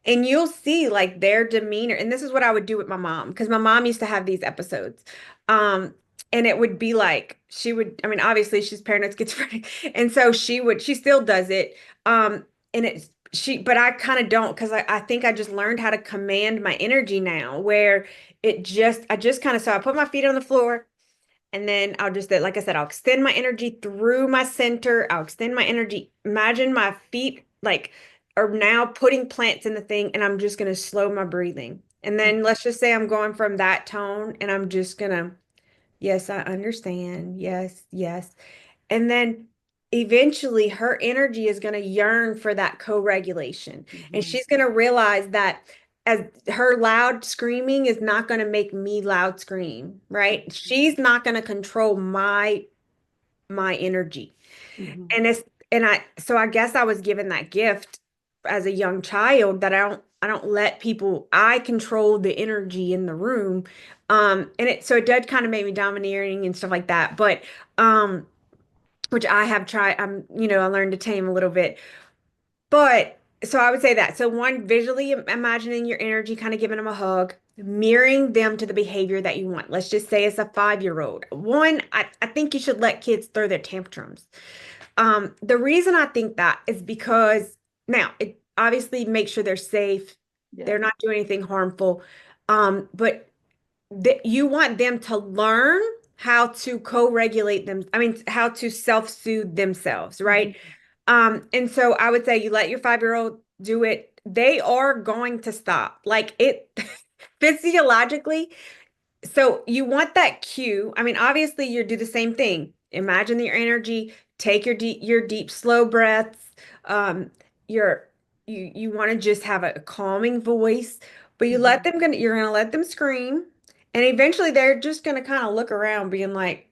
And you'll see like their demeanor. And this is what I would do with my mom, because my mom used to have these episodes. Um, and it would be like I mean, obviously she's paranoid schizophrenic. And so she still does it. And but I kind of don't, because I think I just learned how to command my energy now, where I just kind of, so I put my feet on the floor and then I'll just, like I said, I'll extend my energy through my center. I'll extend my energy. Imagine my feet like are now putting plants in the thing, and I'm just going to slow my breathing. And then let's just say I'm going from that tone and I'm just going to, yes, I understand. Yes, yes. And then eventually her energy is going to yearn for that co-regulation. And Hmm. she's going to realize that as her loud screaming is not going to make me loud scream, right? She's not going to control my energy. Hmm. And I guess I was given that gift as a young child that I don't let people, I control the energy in the room. And it did kind of make me domineering and stuff like that. But um which I have tried. I learned to tame a little bit. But so I would say that. So one, visually imagining your energy, kind of giving them a hug, mirroring them to the behavior that you want. Let's just say it's a 5-year-old. One, I think you should let kids throw their tantrums. The reason I think that is because now it obviously makes sure they're safe. Yeah. They're not doing anything harmful. But you want them to learn how to co-regulate them. I mean, how to self-soothe themselves, right? Hmm. And so I would say you let your 5-year-old do it. They are going to stop. Like it physiologically, so you want that cue. I mean, obviously you do the same thing. Imagine your energy, take your deep, slow breaths. Um, your you want to just have a calming voice, but Hmm. you're gonna let them scream, and eventually they're just gonna kind of look around, being like,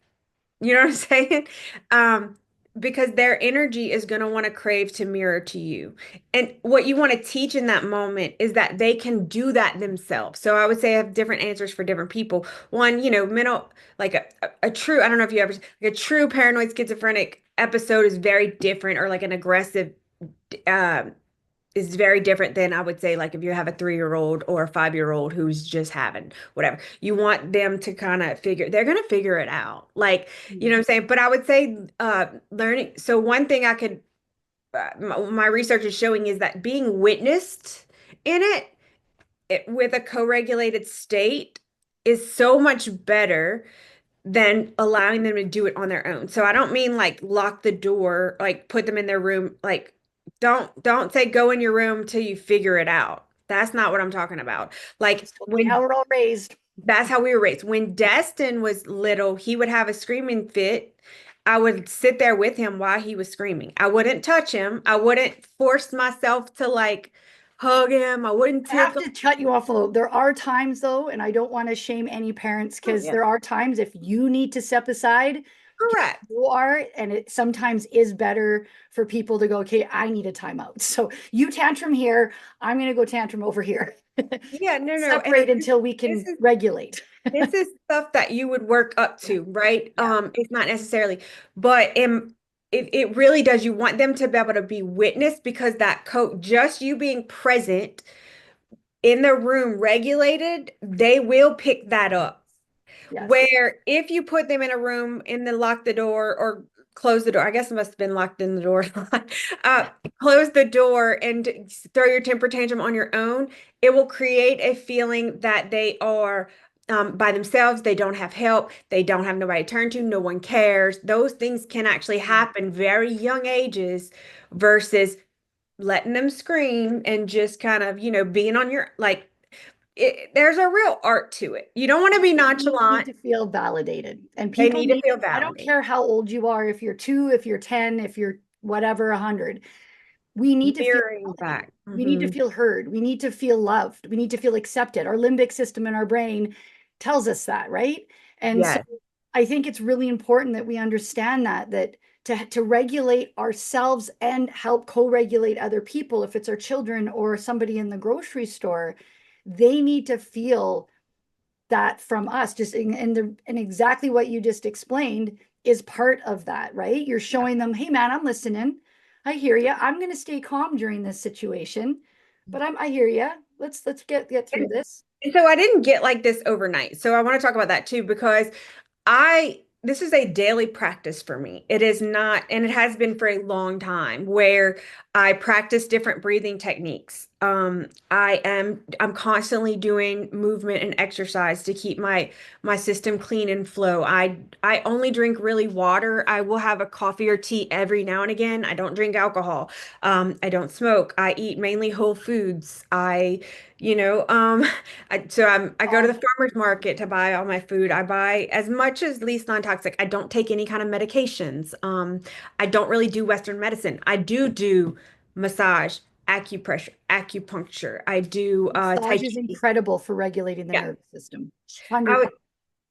you know what I'm saying? Um, because their energy is going to want to crave to mirror to you. And what you want to teach in that moment is that they can do that themselves. So I would say I have different answers for different people. One, mental, like a true, I don't know if you ever, like a true paranoid schizophrenic episode is very different, or like an aggressive, um, is very different than, I would say, like if you have a 3-year-old or a 5-year-old who's just having whatever. You want them to kind of they're going to figure it out. Like, you know what I'm saying? But I would say learning. So one thing my research is showing is that being witnessed in it with a co-regulated state is so much better than allowing them to do it on their own. So I don't mean like lock the door, like put them in their room, like don't say go in your room till you figure it out. That's not what I'm talking about. Like That's totally how when we're all raised. that's how we were raised. When Destin was little, he would have a screaming fit. I would sit there with him while he was screaming. I wouldn't touch him. I wouldn't force myself to like hug him. I wouldn't I have tickle. to cut you off a little. There are times though, and I don't want to shame any parents Oh, because yeah, there are times if you need to step aside, correct. you are, and it sometimes is better for people to go, okay, I need a timeout. So you tantrum here, I'm going to go tantrum over here. Yeah, no, no. Separate until we This can is regulate. This is stuff that you would work up Yeah. to, right? Yeah. It's not necessarily, but it really does. You want them to be able to be witnessed because that coach, just you being present in the room regulated, they will pick that up. Yes. Where if you put them in a room and then lock the door or close the door, I guess it must have been locked in the door. uh, Close the door and throw your temper tantrum on your own, it will create a feeling that they are by themselves. They don't have help. They don't have nobody to turn to. No one cares. Those things can actually happen very young ages versus letting them scream and just kind of, being on your like there's a real art to it. You don't want to be We need nonchalant. to feel validated. And They people need to need feel it. I don't validated. care how old you are, if you're 2, if you're 10, if you're whatever, 100. We need to feel Mirroring validated. back. We need to feel heard. We need to feel loved. We need to feel accepted. Our limbic system in our brain tells us that, right? And so Yes. I think it's really important that we understand that to regulate ourselves and help co-regulate other people, if it's our children or somebody in the grocery store, they need to feel that from us. Just and exactly what you just explained is part of that, right? You're Yeah. showing them, hey man, I'm listening. I hear you. I'm going to stay calm during this situation, but I hear you. Let's get through And, this. and so I didn't get like this overnight. So I want to talk about that too, because this is a daily practice for me. It is not, and it has been for a long time where I practice different breathing techniques. I'm constantly doing movement and exercise to keep my system clean and flow. I only drink really water. I will have a coffee or tea every now and again. I don't drink alcohol. I don't smoke. I eat mainly whole foods. You know, um, I go to the farmer's market to buy all my food. I buy as much as least non-toxic. I don't take any kind of medications. I don't really do Western medicine. I do massage, acupuncture. I do Tai Massage is Chi. incredible for regulating the Yeah. nervous system. I 100. would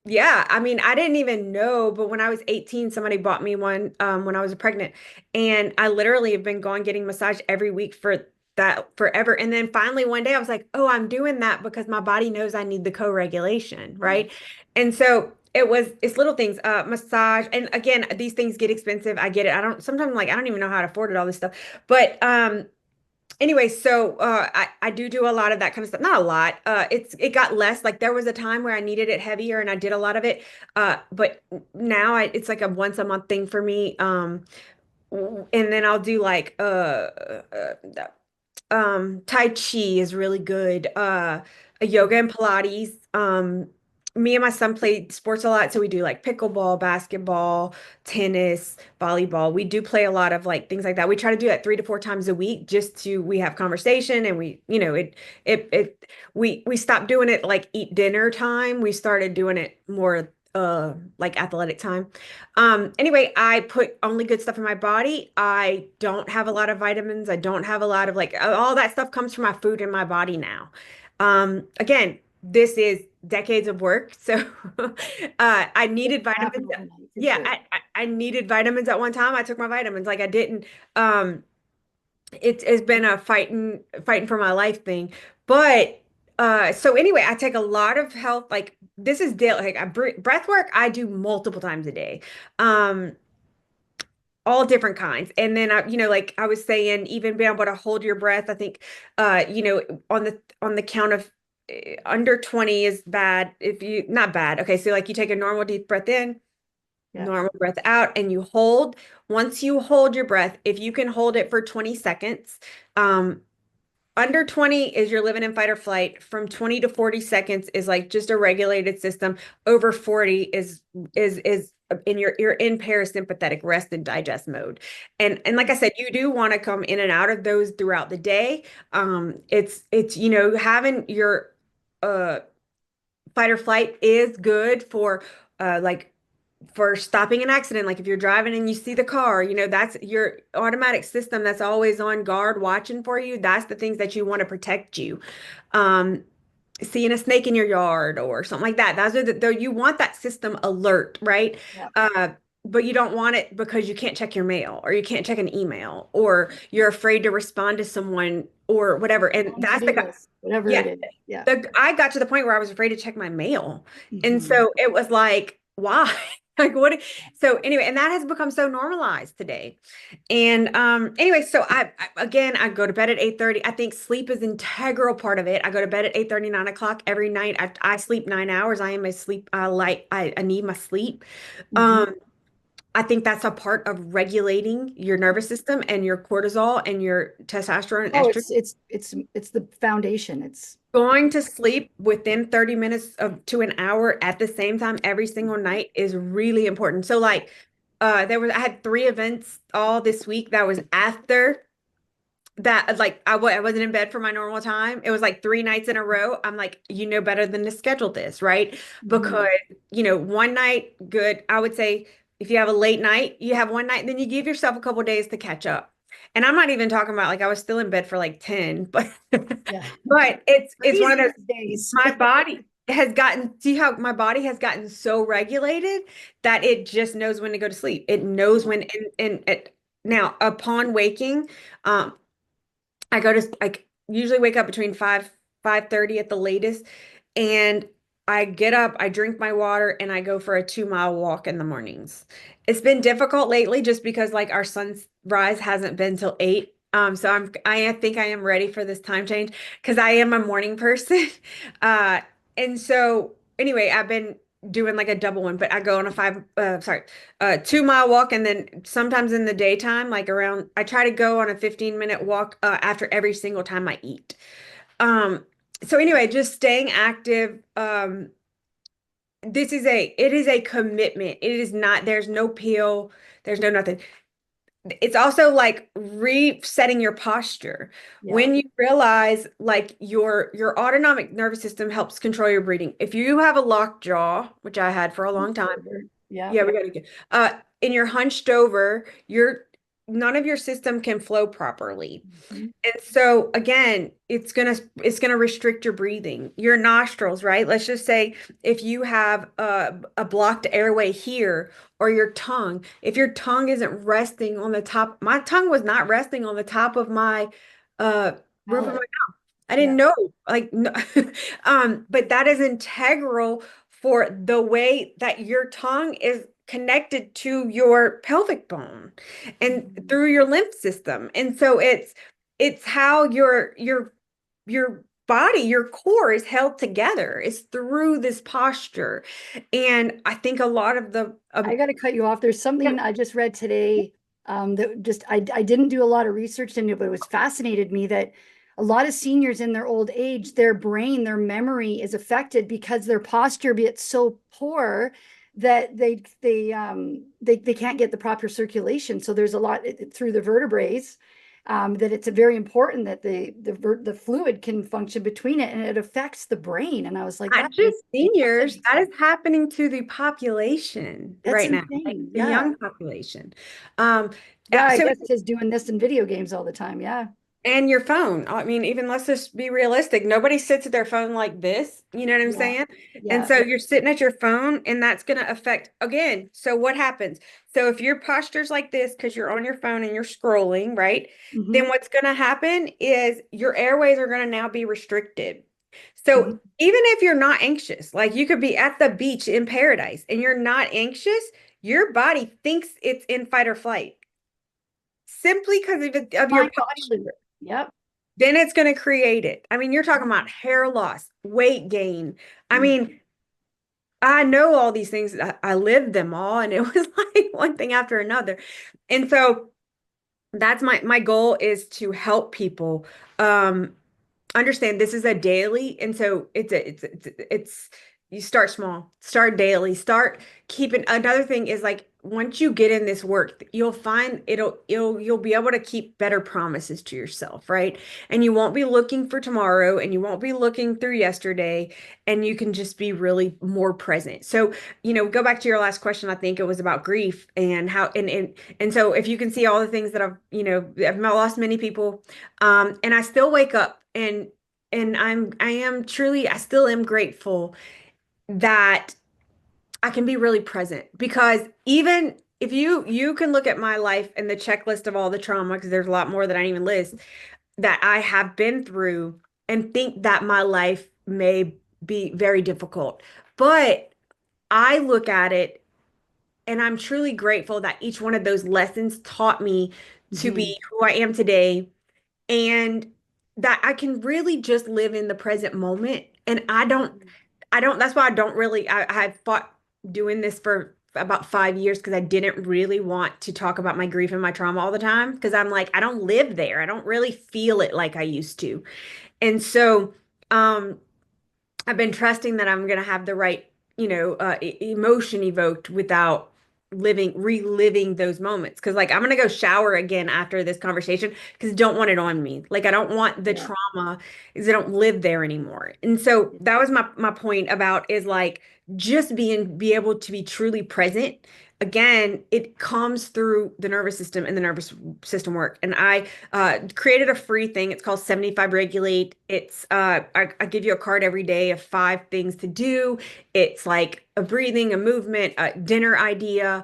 Yeah, I mean, I didn't even know, but when I was 18, somebody bought me one when I was pregnant, and I literally have been going getting massage every week for that forever. And then finally one day I was like, "Oh, I'm doing that because my body knows I need the co-regulation, Yeah. right?" And so it's little things, massage, and again, these things get expensive. I get it. I don't sometimes like I don't even know how to afford it, all this stuff. But anyway, so I do a lot of that kind of stuff. Not a lot. It got less. Like there was a time where I needed it heavier, and I did a lot of it. But now it's like a once a month thing for me. And then I'll do like Tai Chi is really good. Yoga and Pilates. Me and my son play sports a lot, so we do like pickleball, basketball, tennis, volleyball. We do play a lot of like things like that. We try to do that 3 to 4 times a week, just to we have conversation, and we stopped doing it like eat dinner time. We started doing it more like athletic time. Anyway, I put only good stuff in my body. I don't have a lot of vitamins. I don't have a lot of like all that stuff comes from my food in my body now. Again, this is decades of work. So I It needed doesn't vitamins. happen overnight for Yeah, sure. I needed vitamins at one time. I took my vitamins. Like I didn't it's been a fighting for my life thing. But so anyway, I take a lot of health, like this is daily, like breath work I do multiple times a day. Um all different kinds. And then like I was saying, even being able to hold your breath, I think on the count of under 20 is bad. If you not bad. Okay, so like you take a normal deep breath in, Yeah. normal breath out, and you hold. Once you hold your breath, if you can hold it for 20 seconds, um, under 20 is you're living in fight or flight. From 20 to 40 seconds is like just a regulated system. Over 40 is in you're in parasympathetic rest and digest mode. And like I said, you do want to come in and out of those throughout the day. It's having your uh fight or flight is good for like for stopping an accident. Like if you're driving and you see the car, that's your automatic system that's always on guard watching for you. That's the things that you want to protect you. Um, Seeing a snake in your yard or something like that. Those are though you want that system alert, right? Yeah. Uh, but you don't want it because you can't check your mail or you can't check an email or you're afraid to respond to someone or whatever. And On that's to-do list, whatever yeah, it is. Yeah. I got to the point where I was afraid to check my mail. And Mhm. so it was like, why? Like what? So anyway, and that has become so normalized today. And anyway, so again, I go to bed at 8:30. I think sleep is integral part of it. I go to bed at 8:30, 9 o'clock every night. I sleep 9 hours. I am a sleep, I need my sleep. Mhm. Um, I think that's a part of regulating your nervous system and your cortisol and your testosterone and Oh, estrogen. it's the foundation. It's Going to sleep within 30 minutes of to an hour at the same time every single night is really important. So like I had three events all this week that was after that, like I wasn't in bed for my normal time. It was like three nights in a row. I'm like, you know better than to schedule this, right? Mhm. Because, one night, good. I would say if you have a late night, you have one night, then you give yourself a couple days to catch up. And I'm not even talking about like I was still in bed for like 10, but Yeah. but it's one of Crazy those, these days. my body has gotten, see how my body has gotten so regulated that it just knows when to go to sleep. It knows Yeah. when, and it, now upon waking, um, I usually wake up between 5:30 at the latest, and I get up, I drink my water, and I go for a 2 mile walk in the mornings. It's been difficult lately just because like our sunrise hasn't been till 8. So I think I am ready for this time change because I am a morning person. Uh, and so anyway, I've been doing like a double one, but I go on a 2 mile walk, and then sometimes in the daytime, like around, I try to go on a 15-minute walk after every single time I eat. Um, so anyway, just staying active. It is a commitment. It is not, there's no pill, there's no nothing. It's also like resetting your posture. Yeah. When you realize like your autonomic nervous system helps control your breathing. If you have a locked jaw, which I had for a long Hunched time, over. Yeah. yeah, we gotta get and you're hunched over, your none of your system can flow properly. Mhm. And so again, it's gonna restrict your breathing. Your nostrils, right? Let's just say if you have a blocked airway here, or your tongue, if your tongue isn't resting on the top, my tongue was not resting on the top of my uh roof of my, Palate. I Yeah. didn't know, like, no, but that is integral for the way that your tongue is connected to your pelvic bone and Mhm. through your lymph system. And so it's how your body, your core is held together. It's through this posture. And I think a lot of the I got to cut you off. There's something I just read today that just I didn't do a lot of research into, but it was fascinated me that a lot of seniors in their old age, their brain, their memory is affected because their posture gets so poor that they can't get the proper circulation. So there's a lot through the vertebrae that it's very important that the fluid can function between it, and it affects the brain. And I was like, not that just makes so seniors, much that is sense. happening to the population That's right now, like insane. the Yeah. young population. Um, Yeah, I so guess just doing this in video games all the time. Yeah. and your phone. I mean, even let's just be realistic. Nobody sits at their phone like this. You know what I'm Yeah. saying? And Yeah. so you're sitting at your phone, and that's going to affect again. So what happens? So if your posture's like this because you're on your phone and you're scrolling, right? Then Hmm. what's going to happen is your airways are going to now be restricted. Hmm. So even if you're not anxious, like you could be at the beach in paradise and you're not anxious, your body thinks it's in fight or flight simply because of your Mind body posture. liver. Yep. Then it's going to create it. I mean, you're talking about hair loss, weight gain. I Mhm. mean, I know all these things. I lived them all, and it was like one thing after another. And so that's my goal is to help people understand this is a daily, and so it's you start small, start daily, start keeping. Another thing is like once you get in this work, you'll find you'll be able to keep better promises to yourself, right? And you won't be looking for tomorrow, and you won't be looking through yesterday, and you can just be really more present. So go back to your last question. I think it was about grief and how, and so if you can see all the things that I've lost many people, and I still wake up, and I am truly, I still am grateful that I can be really present, because even if you can look at my life and the checklist of all the trauma, because there's a lot more that I didn't even list that I have been through, and think that my life may be very difficult. But I look at it and I'm truly grateful that each one of those lessons taught me to Hmm. be who I am today, and that I can really just live in the present moment. And that's why I don't really, I fought doing this for about 5 years because I didn't really want to talk about my grief and my trauma all the time. Because I'm like, I don't live there. I don't really feel it like I used to. And so, um, I've been trusting that I'm going to have the right, emotion evoked without reliving those moments. Cause like I'm going to go shower again after this conversation because I don't want it on me. Like I don't want the Yeah. trauma because I don't live there anymore. And so that was my point about is like just be able to be truly present. Again, it comes through the nervous system and the nervous system work. And I created a free thing. It's called 75 Regulate. It's I give you a card every day of 5 things to do. It's like a breathing, a movement, a dinner idea.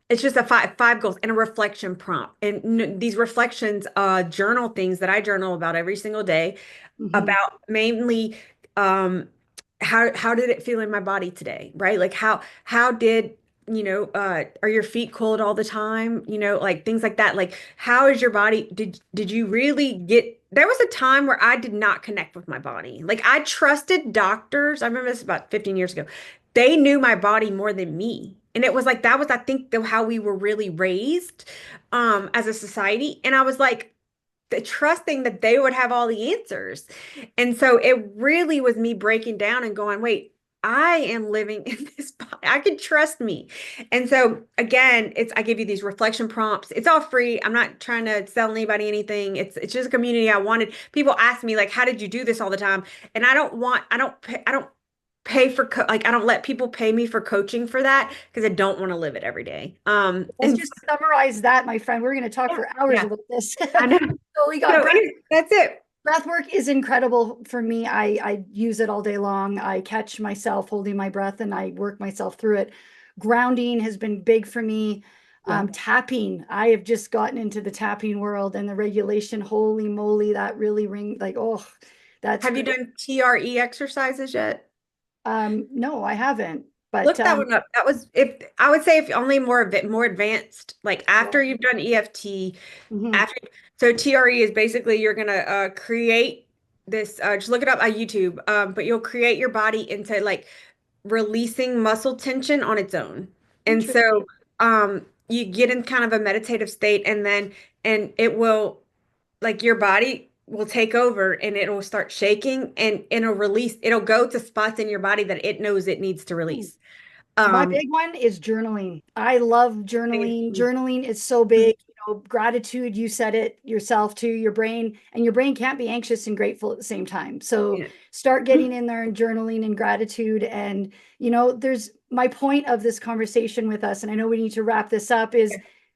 It's just a five goals and a reflection prompt. And these reflections, journal things that I journal about every single day Hmm. about mainly um how did it feel in my body today, right? Like how did are your feet cold all the time? Like things like that. Like how is your body? Did you really get there was a time where I did not connect with my body. Like I trusted doctors. I remember this about 15 years ago. They knew my body more than me. And it was like that was I think how we were really raised as a society. And I was like trusting that they would have all the answers. And so it really was me breaking down and going, wait, I am living in this body. I can trust me. And so again, I give you these reflection prompts. It's all free. I'm not trying to sell anybody anything. It's just a community I wanted. People ask me like, how did you do this all the time? And I don't pay for like I don't let people pay me for coaching for that because I don't want to live it every day. Let's just summarize that, my friend. We're going to talk Yeah, for hours yeah, about this. I know. So we got So anyway, that's it. breath work is incredible for me. I use it all day long. I catch myself holding my breath and I work myself through it. Grounding has been big for me. Yeah. Tapping, I have just gotten into the tapping world and the regulation. Holy moly, that really ring like, oh, that's Have you great. done TRE exercises yet? No, I haven't. But Look that one up. That was if I would say if only more advanced, like yeah. after you've done EFT, Mhm. after so TRE is basically you're gonna create this just look it up on YouTube. But you'll create your body into like releasing muscle tension on its own. And Interesting. so you get in kind of a meditative state and it will like your body will take over and it'll start shaking and it'll release it'll go to spots in your body that it knows it needs to release. My Um, big one is journaling. I love journaling. Journaling is so big. Gratitude, you said it yourself too, your brain can't be anxious and grateful at the same time. So yeah. start getting in there and journaling and gratitude. And, there's my point of this conversation with us, and I know we need to wrap this up, is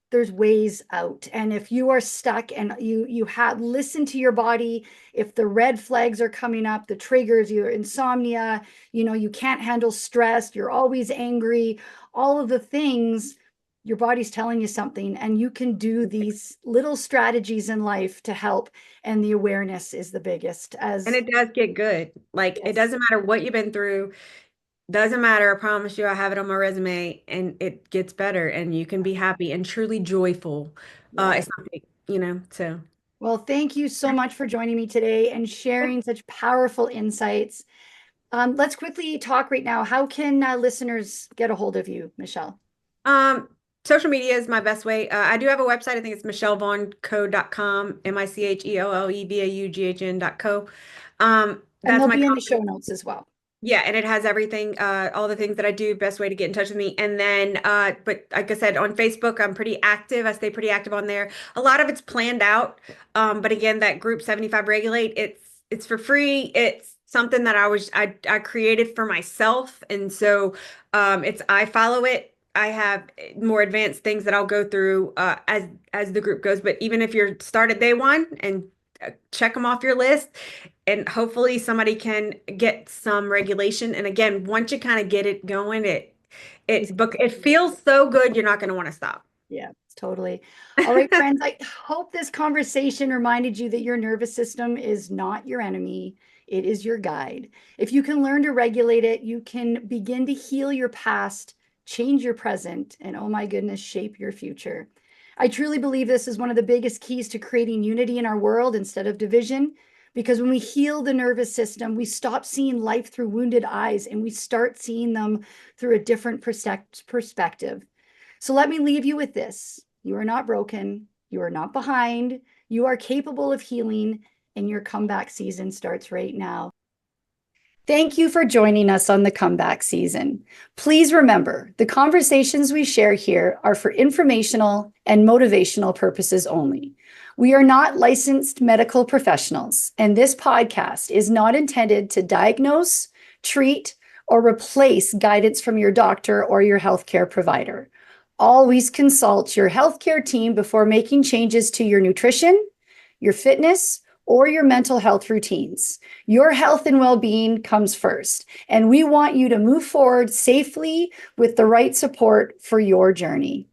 there's ways out. And if you are stuck and you have listen to your body, if the red flags are coming up, the triggers, your insomnia, you can't handle stress, you're always angry, all of the things, your body's telling you something, and you can do these little strategies in life to help. And the awareness is the biggest. And As it does get good. Like it yes, doesn't matter what you've been through. Doesn't matter. I promise you, I have it on my resume and it gets better and you can be happy and truly joyful. yeah. It's not, so Well, thank you so much for joining me today and sharing such powerful insights. Let's quickly talk right now. How can listeners get a hold of you, Michelle? um social media is my best way. I do have a website. I think it's michellevaughnco.com, MICHELLEVAUGHN.co. And That's they'll my be in the company. show notes as well. Yeah, and it has everything, all the things that I do, best way to get in touch with me. And then, but like I said, on Facebook, I'm pretty active. I stay pretty active on there. A lot of it's planned out. But again, that group 75 Regulate, it's for free. It's something that I created for myself. And so it's I follow it. I have more advanced things that I'll go through as the group goes. But even if you're started day one and check them off your list and hopefully somebody can get some regulation. And again, once you kind of get it going, Easy. it feels so good, you're not going to want to stop. Yeah, totally. All right, friends, I hope this conversation reminded you that your nervous system is not your enemy. It is your guide. If you can learn to regulate it, you can begin to heal your past change your present, and oh my goodness, shape your future. I truly believe this is one of the biggest keys to creating unity in our world instead of division, because when we heal the nervous system, we stop seeing life through wounded eyes and we start seeing them through a different perspective. So let me leave you with this. You are not broken. You are not behind. You are capable of healing, and your comeback season starts right now. Thank you for joining us on the comeback season. Please remember, the conversations we share here are for informational and motivational purposes only. We are not licensed medical professionals, and this podcast is not intended to diagnose, treat, or replace guidance from your doctor or your healthcare provider. Always consult your healthcare team before making changes to your nutrition, your fitness, or your mental health routines. Your health and well-being comes first, and we want you to move forward safely with the right support for your journey.